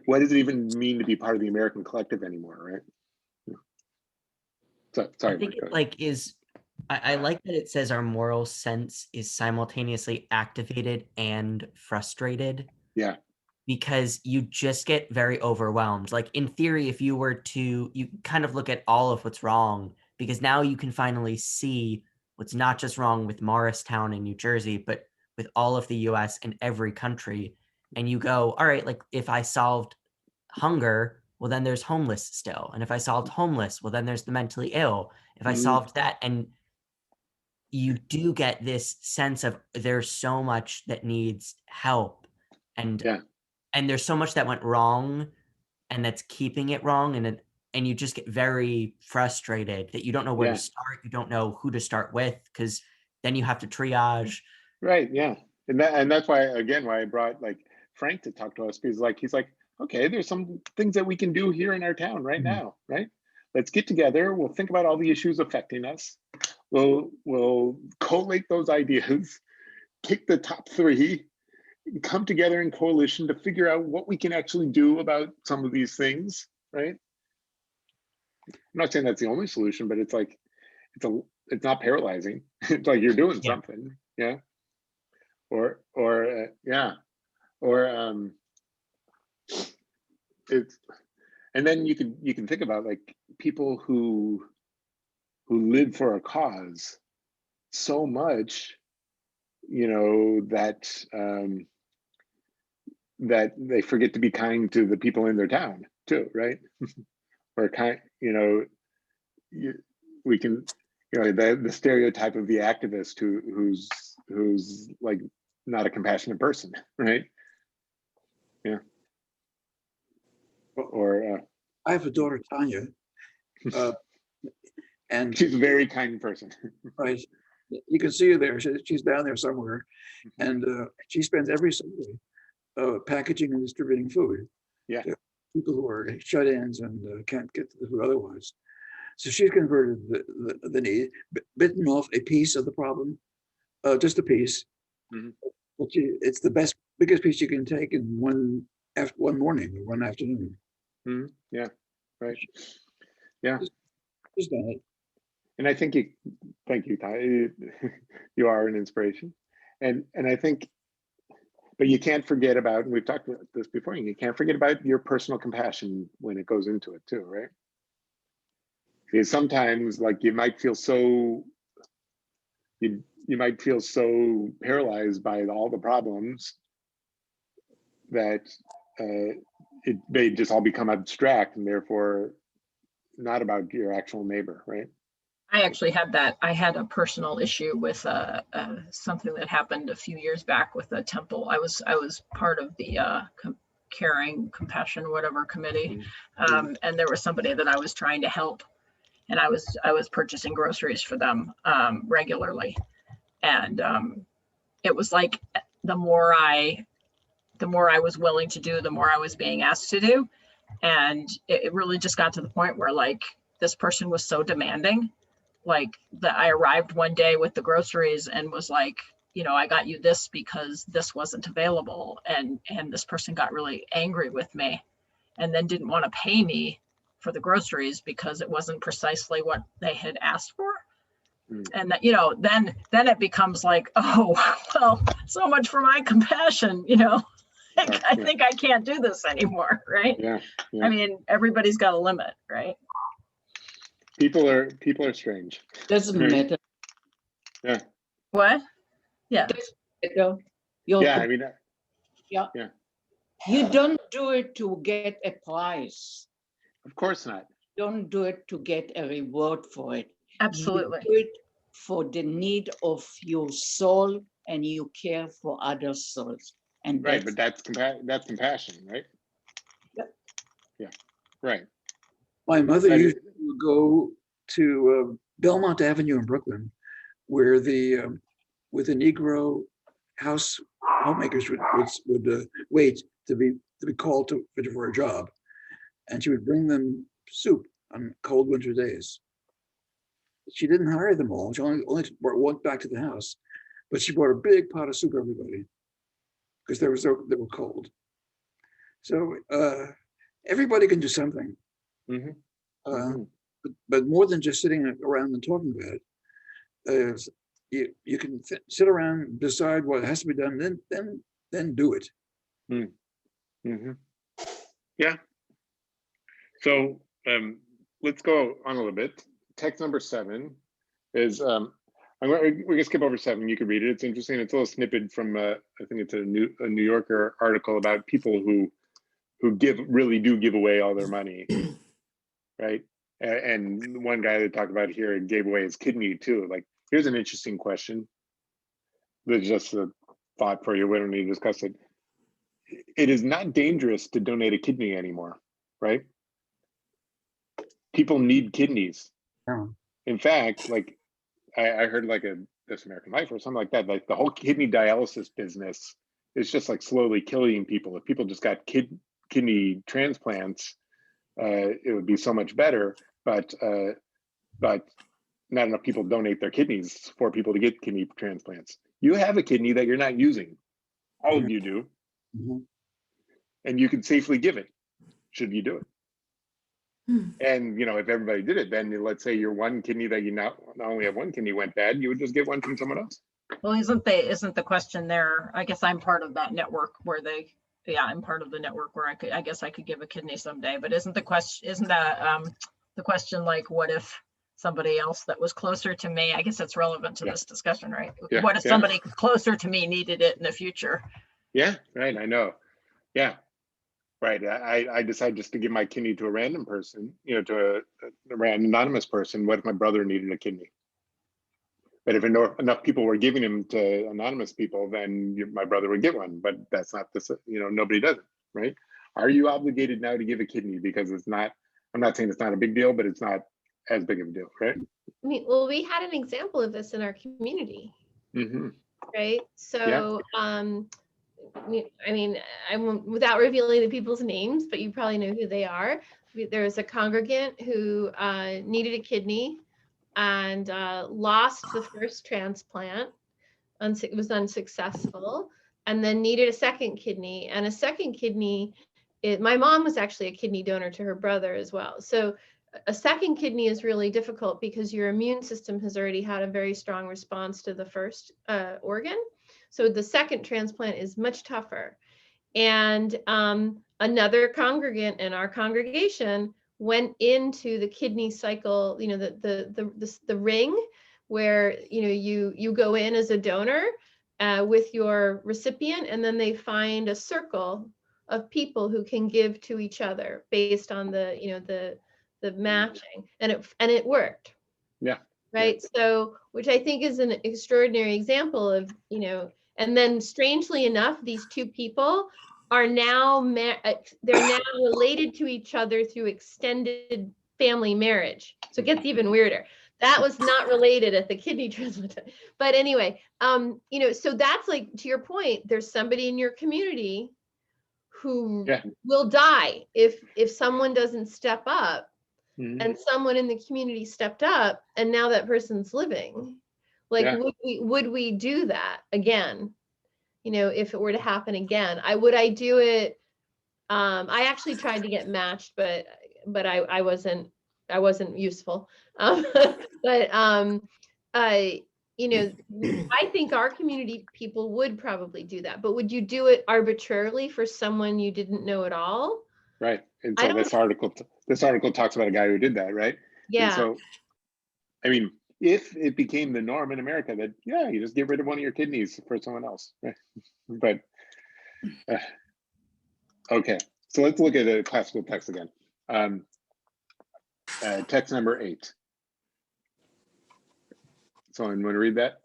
what does it even mean to be part of the American collective anymore, right? So, sorry, I think Mike, I like that it says our moral sense is simultaneously activated and frustrated. Yeah. Because you just get very overwhelmed. Like in theory, if you were to, you kind of look at all of what's wrong, because now you can finally see what's not just wrong with Morristown in New Jersey, but with all of the US and every country. And you go, all right, like if I solved hunger, well, then there's homeless still. And if I solved homeless, well, then there's the mentally ill. If I solved that, and you do get this sense of there's so much that needs help, and there's so much that went wrong and that's keeping it wrong, and you just get very frustrated that you don't know where to start, you don't know who to start with, because then you have to triage. Right, yeah. And that's why, again, why I brought like Frank to talk to us, because like he's like, okay, there's some things that we can do here in our town right now, right? Let's get together, we'll think about all the issues affecting us. We'll collate those ideas, pick the top 3, come together in coalition to figure out what we can actually do about some of these things, right? I'm not saying that's the only solution, but it's like, it's not paralyzing. It's like you're doing something, yeah. It's, and then you can think about like people who live for a cause so much, you know, that that they forget to be kind to the people in their town too, right? Or kind, you know, we can, you know, the stereotype of the activist who's like not a compassionate person, right? Yeah. Or I have a daughter, Tanya, and she's a very kind person. Right, you can see her there. She's down there somewhere, and she spends every Sunday packaging and distributing food. Yeah. To people who are shut-ins and can't get to the food otherwise. So she's converted the need, bitten off a piece of the problem, just a piece. But it's the biggest piece you can take in one morning or one afternoon. Yeah, right. Yeah. Just done it. And I think thank you, Ty. You are an inspiration. And I think, but you can't forget about, and we've talked about this before, you can't forget about your personal compassion when it goes into it too, right? Because sometimes like you might feel so, you might feel so paralyzed by all the problems that they just all become abstract and therefore not about your actual neighbor, right? I actually had that. I had a personal issue with something that happened a few years back with a temple. I was part of the caring, compassion, whatever committee, and there was somebody that I was trying to help, and I was purchasing groceries for them regularly, and it was like the more I was willing to do, the more I was being asked to do, and it really just got to the point where like this person was so demanding. Like that I arrived one day with the groceries and was like, you know, I got you this because this wasn't available. And this person got really angry with me and then didn't want to pay me for the groceries because it wasn't precisely what they had asked for. And that, you know, then it becomes like, oh, well, so much for my compassion, you know, I think I can't do this anymore, right? Yeah. I mean, everybody's got a limit, right? People are strange. Doesn't matter. Yeah. What? Yeah. Matter. Yeah, I mean. Yeah. Yeah. You don't do it to get a prize. Of course not. Don't do it to get a reward for it. Absolutely. You do it for the need of your soul, and you care for other souls. And right, but that's compassion, right? Yep. Yeah. Right. My mother used to go to Belmont Avenue in Brooklyn, where with the Negro homemakers would wait to be called for a job, and she would bring them soup on cold winter days. She didn't hire them all; she only went back to the house, but she brought a big pot of soup for everybody because they were cold. So everybody can do something. But more than just sitting around and talking about it, you can sit around and decide what has to be done, then do it. Yeah. So let's go on a little bit. Text number 7 is we're gonna skip over 7. You can read it. It's interesting. It's a little snippet from I think it's a New Yorker article about people who really do give away all their money, right? And one guy that talked about here gave away his kidney too. Like Here's an interesting question. There's just a thought for you. We don't need to discuss it. It is not dangerous to donate a kidney anymore, right? People need kidneys. Yeah. In fact, like I heard like This American Life or something like that, like the whole kidney dialysis business is just like slowly killing people. If people just got kidney transplants, it would be so much better. But not enough people donate their kidneys for people to get kidney transplants. You have a kidney that you're not using. All of you do. Mhm. And you can safely give it, should you do it. And if everybody did it, then let's say your one kidney that you not only have one kidney went bad, you would just get one from someone else. Well, isn't the question there? I guess I'm part of that network where I'm part of the network where I guess I could give a kidney someday. But isn't the question like, what if somebody else that was closer to me? I guess that's relevant to this discussion, right? Yeah, what if somebody closer to me needed it in the future? Yeah, right. I know. Yeah. Right. I decide just to give my kidney to a random person, to a random anonymous person. What if my brother needed a kidney? But if enough people were giving them to anonymous people, then my brother would get one. But that's not this, nobody does it, right? Are you obligated now to give a kidney? Because it's not, I'm not saying it's not a big deal, but it's not as big of a deal, right? I mean, well, we had an example of this in our community, right? So, I mean, without revealing the people's names, but you probably know who they are. There was a congregant who needed a kidney and lost the first transplant. It was unsuccessful, and then needed a second kidney. And a second kidney, my mom was actually a kidney donor to her brother as well. So a second kidney is really difficult because your immune system has already had a very strong response to the first organ. So the second transplant is much tougher. And another congregant in our congregation went into the kidney cycle, the ring where you go in as a donor with your recipient, and then they find a circle of people who can give to each other based on the matching, and it worked. Yeah. Right. Yeah. So, which I think is an extraordinary example of, and then strangely enough, these two people are now, they're now related to each other through extended family marriage. So it gets even weirder. That was not related at the kidney transplant. But anyway, so that's like, to your point, there's somebody in your community who will die if someone doesn't step up. And someone in the community stepped up, and now that person's living. Like, would we do that again? If it were to happen again, would I do it? I actually tried to get matched, but I wasn't useful. But I think our community people would probably do that. But would you do it arbitrarily for someone you didn't know at all? Right. And so this article talks about a guy who did that, right? Yeah. And so, I mean, if it became the norm in America that, you just get rid of one of your kidneys for someone else. Right? But, okay. So let's look at a classical text again. Text number 8. Someone want to read that?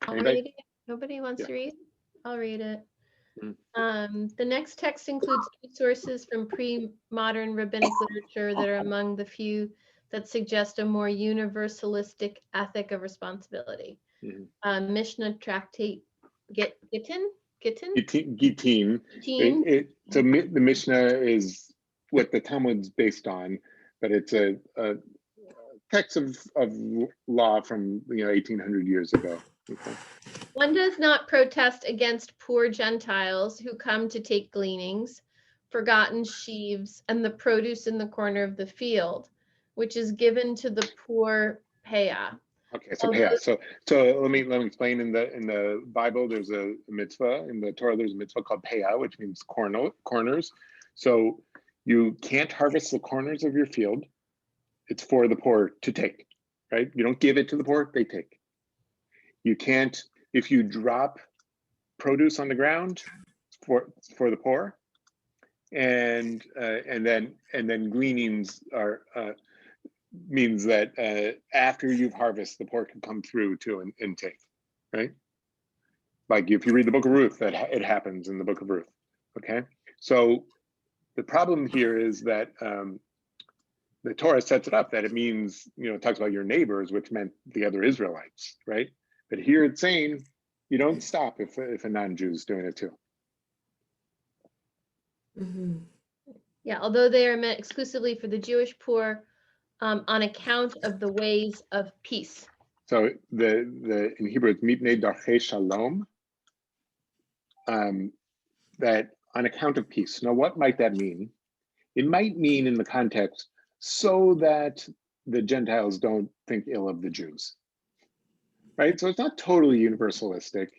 I'll read it. Nobody wants to read? I'll read it. The next text includes sources from pre-modern rabbinic literature that are among the few that suggest a more universalistic ethic of responsibility. Mishnah tractate Gittin. So the Mishnah is what the Talmud's based on, but it's a text of law from 1800 years ago. Okay. One does not protest against poor Gentiles who come to take gleanings, forgotten sheaves, and the produce in the corner of the field, which is given to the poor payah. Okay, so payah. So let me explain. In the Bible, there's a mitzvah. In the Torah, there's a mitzvah called payah, which means corners. So you can't harvest the corners of your field. It's for the poor to take, right? You don't give it to the poor; they take. You can't, if you drop produce on the ground for the poor, and then gleanings are means that after you've harvested, the poor can come through too and take, right? Like if you read the book of Ruth, that it happens in the book of Ruth. Okay, so the problem here is that the Torah sets it up that it means, it talks about your neighbors, which meant the other Israelites, right? But here it's saying you don't stop if a non-Jew is doing it too. Mhm. Yeah, although they are meant exclusively for the Jewish poor on account of the ways of peace. So the in Hebrew it's mitnei darchei shalom, that on account of peace. Now, what might that mean? It might mean in the context so that the Gentiles don't think ill of the Jews, right? So it's not totally universalistic.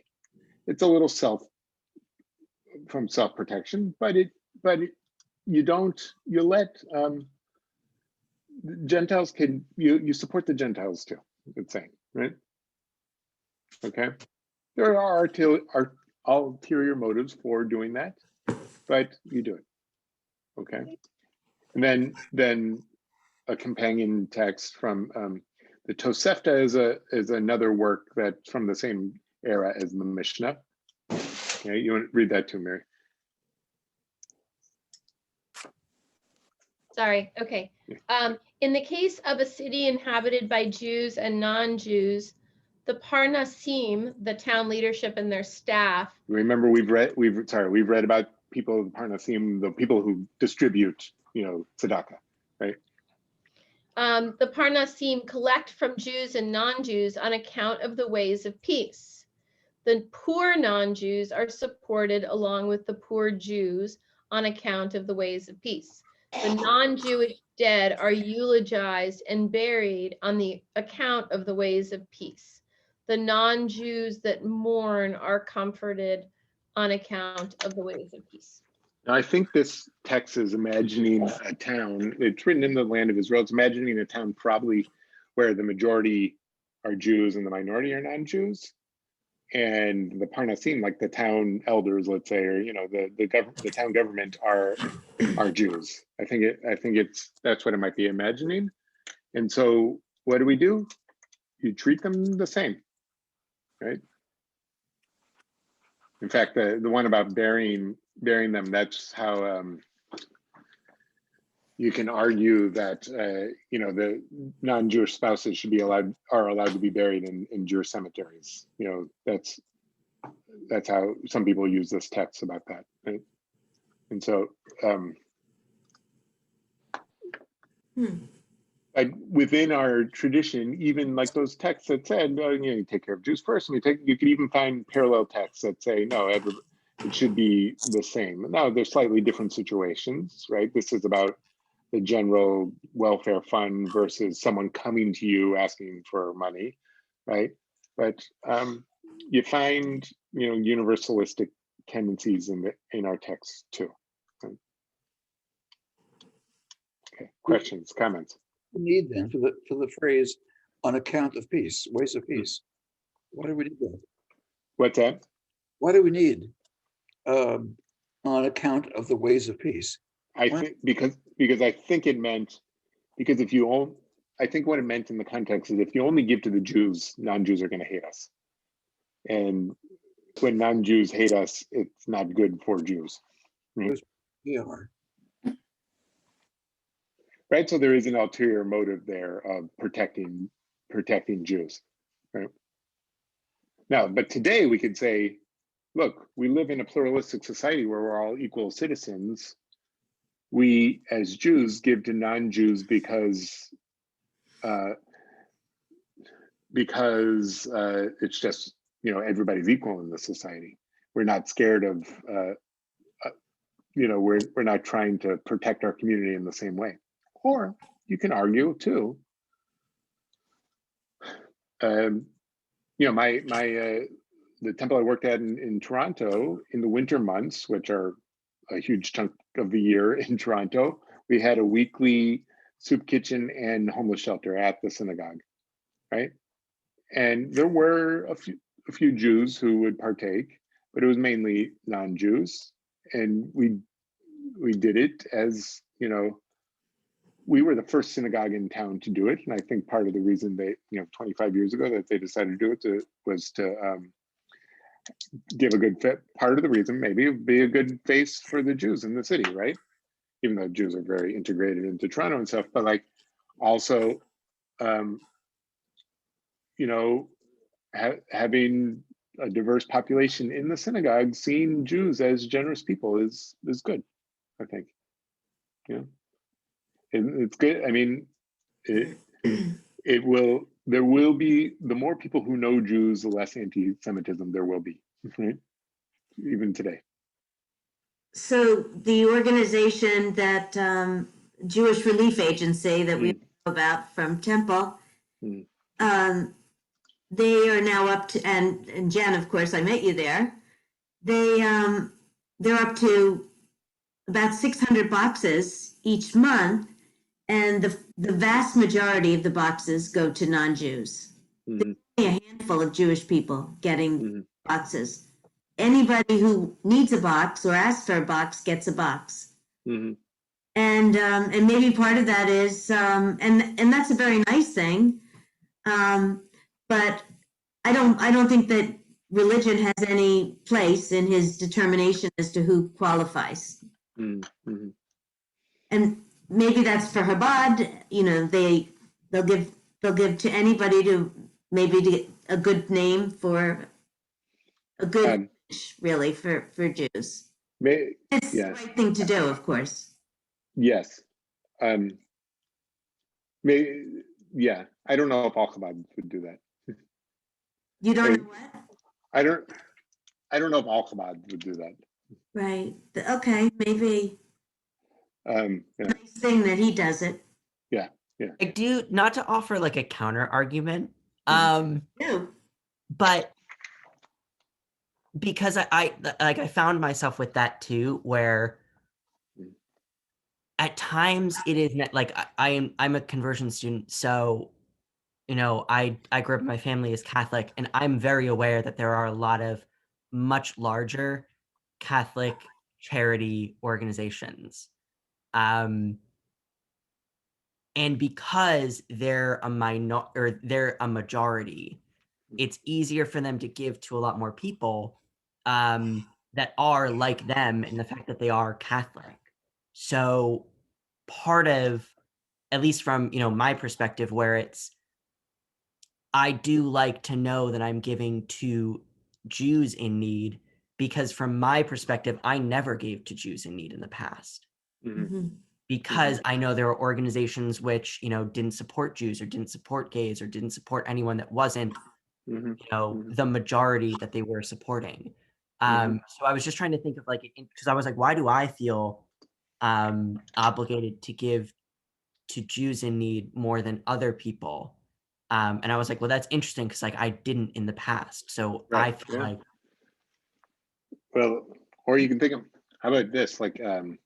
It's a little self-protection, but you let Gentiles you support the Gentiles too, it's saying, right? Okay. There are ulterior motives for doing that, but you do it. Okay. And then a companion text from the Tosefta is another work that's from the same era as the Mishnah. Okay, you want to read that too, Mary? Sorry, okay. In the case of a city inhabited by Jews and non-Jews, the Parnasim, the town leadership and their staff. Remember, we've read about people of the Parnasim, the people who distribute, tzedakah, right? The Parnasim collect from Jews and non-Jews on account of the ways of peace. The poor non-Jews are supported along with the poor Jews on account of the ways of peace. The non-Jewish dead are eulogized and buried on the account of the ways of peace. The non-Jews that mourn are comforted on account of the ways of peace. Now, I think this text is imagining a town. It's written in the land of Israel. It's imagining a town probably where the majority are Jews and the minority are non-Jews. And the Parnasim, like the town elders, let's say, or the town government are Jews. I think that's what it might be imagining. And so what do? You treat them the same, right? In fact, the one about burying them, that's how you can argue that the non-Jewish spouses are allowed to be buried in Jewish cemeteries. That's how some people use this text about that, right? And so like within our tradition, even like those texts that said, you take care of Jews first, and you could even find parallel texts that say, no, it should be the same. Now, there's slightly different situations, right? This is about the general welfare fund versus someone coming to you asking for money, right? But you find, universalistic tendencies in our texts too. Okay, questions, comments? Need then for the phrase on account of peace, ways of peace. What do we need that? What's that? What do we need on account of the ways of peace? I think because I think it meant, because I think what it meant in the context is if you only give to the Jews, non-Jews are going to hate us. And when non-Jews hate us, it's not good for Jews. Right? We are. Right, so there is an ulterior motive there of protecting Jews, right? Now, but today we could say, look, we live in a pluralistic society where we're all equal citizens. We, as Jews, give to non-Jews because it's just, everybody's equal in the society. We're not scared of, we're not trying to protect our community in the same way. Or you can argue too. The temple I worked at in Toronto, in the winter months, which are a huge chunk of the year in Toronto, we had a weekly soup kitchen and homeless shelter at the synagogue, right? And there were a few Jews who would partake, but it was mainly non-Jews. And did it as, you know, we were the first synagogue in town to do it. And I think part of the reason they, you know, 25 years ago that they decided to do it was to give a good fit. Part of the reason maybe be a good face for the Jews in the city, right? Even though Jews are very integrated into Toronto and stuff, but like also, you know, having a diverse population in the synagogue, seeing Jews as generous people is good, I think. You know, it's good. I mean, there will be, the more people who know Jews, the less anti-Semitism there will be, right? Even today. So the organization that Jewish Relief Agency that we know about from Temple, they are now up to, and Jen, of course, I met you there. They're up to about 600 boxes each month, and the vast majority of the boxes go to non-Jews. There's only a handful of Jewish people getting boxes. Anybody who needs a box or asks for a box gets a box. And maybe part of that is, and that's a very nice thing. But I don't think that religion has any place in his determination as to who qualifies. And maybe that's for Chabad, you know, they'll give to anybody to maybe to get a good name for a good really for Jews. It's the right thing to do, of course. Yes. Yeah, I don't know if all Chabad would do that. You don't know what? I don't know if all Chabad would do that. Right. Okay, maybe. Yeah. Nice thing that he does it. Yeah. I do, not to offer like a counter argument, but because I found myself with that too, where at times it is like I'm a conversion student, so you know I grew up, my family is Catholic, and I'm very aware that there are a lot of much larger Catholic charity organizations, and because they're a majority, it's easier for them to give to a lot more people that are like them in the fact that they are Catholic. So part of, at least from, you know, my perspective, where it's, I do like to know that I'm giving to Jews in need, because from my perspective, I never gave to Jews in need in the past. Because I know there are organizations which, you know, didn't support Jews or didn't support gays or didn't support anyone that wasn't, you know, the majority that they were supporting. So I was just trying to think of like, because I was like, why do I feel obligated to give to Jews in need more than other people? And I was like, well, that's interesting, because like I didn't in the past. So I feel like, well, or you can think of, how about this, like in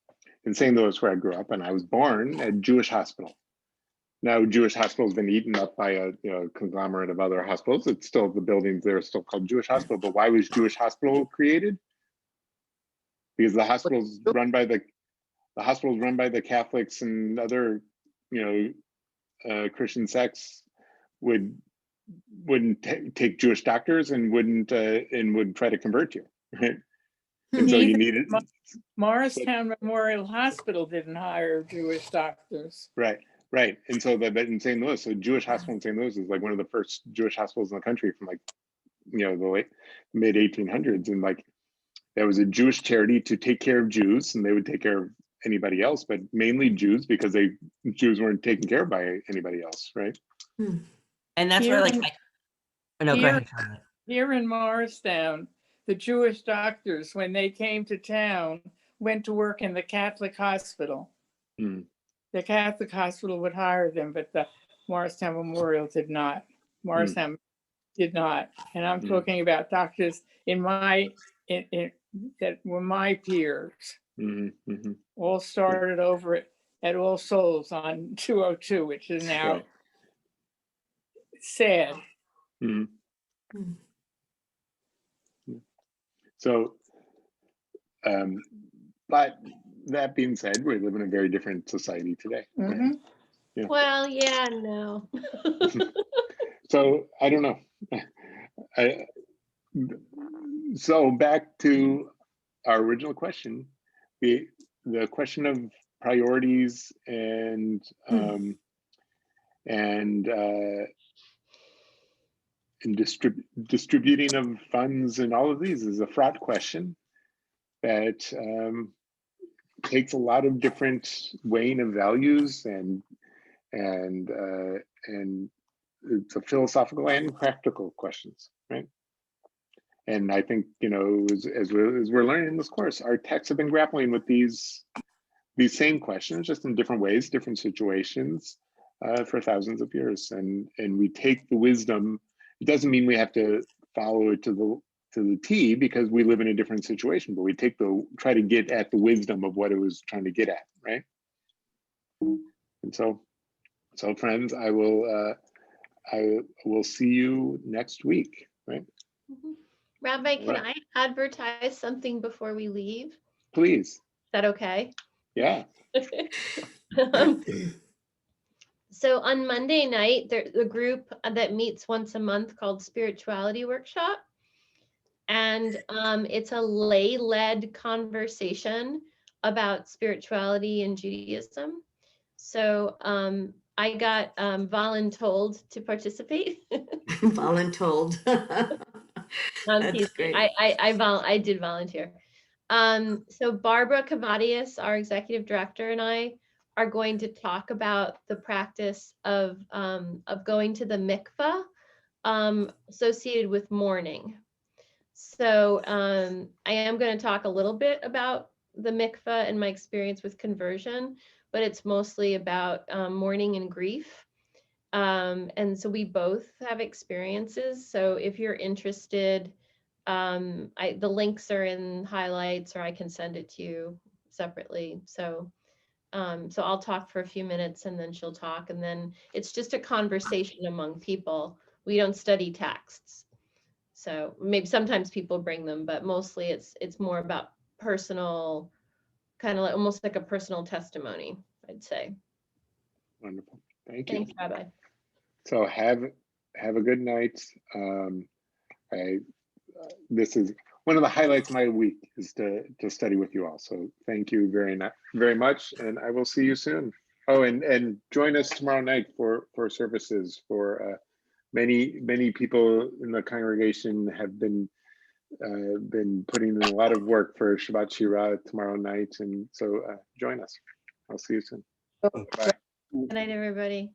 St. Louis, where I grew up, and I was born at Jewish hospital. Now, Jewish hospital has been eaten up by a conglomerate of other hospitals. It's still, the buildings there are still called Jewish Hospital. But why was Jewish Hospital created? Because the hospital's run by the Catholics and other, Christian sects wouldn't take Jewish doctors and would try to convert you, right? And so you needed Morristown Memorial Hospital didn't hire Jewish doctors. Right. And so that in St. Louis, so Jewish Hospital in St. Louis is like one of the first Jewish hospitals in the country from like, the late mid 1800s. And like, that was a Jewish charity to take care of Jews, and they would take care of anybody else, but mainly Jews, because Jews weren't taken care of by anybody else, right? And that's where like, go ahead. Here in Morristown, the Jewish doctors, when they came to town, went to work in the Catholic hospital. The Catholic hospital would hire them, but the Morristown Memorial did not. Morristown did not. And I'm talking about doctors that were my peers. All started over at All Souls on 202, which is now sad. So, but that being said, we live in a very different society today. Right? Mhm. Yeah. Well, yeah, no. So I don't know. So back to our original question, the question of priorities and distributing of funds and all of these is a fraught question that takes a lot of different weighing of values, and it's a philosophical and practical questions, right? And I think, you know, as we're learning in this course, our texts have been grappling with these same questions, just in different ways, different situations, for thousands of years. And we take the wisdom. It doesn't mean we have to follow it to the T, because we live in a different situation, but we try to get at the wisdom of what it was trying to get at, right? And so friends, I will see you next week, right? Mhm. Rabbi, can I advertise something before we leave? Please. Is that okay? Yeah. So on Monday night, there's a group that meets once a month called Spirituality Workshop. And it's a lay-led conversation about spirituality and Judaism. So I got voluntold to participate. Voluntold. That's great. I did volunteer. So Barbara Cavadius, our executive director, and I are going to talk about the practice of going to the mikvah associated with mourning. So I am going to talk a little bit about the mikvah and my experience with conversion, but it's mostly about mourning and grief. And so we both have experiences. So if you're interested, the links are in highlights, or I can send it to you separately. So I'll talk for a few minutes, and then she'll talk, and then it's just a conversation among people. We don't study texts. So maybe sometimes people bring them, but mostly it's more about personal, kind of like almost like a personal testimony, I'd say. Wonderful. Thank you. Thanks, Rabbi. So have a good night. This is one of the highlights of my week, is to study with you all. So thank you very much, and I will see you soon. Oh, and join us tomorrow night for services. For many people in the congregation have been putting in a lot of work for Shabbat Shira tomorrow night, and so join us. I'll see you soon. Bye. Good night, everybody.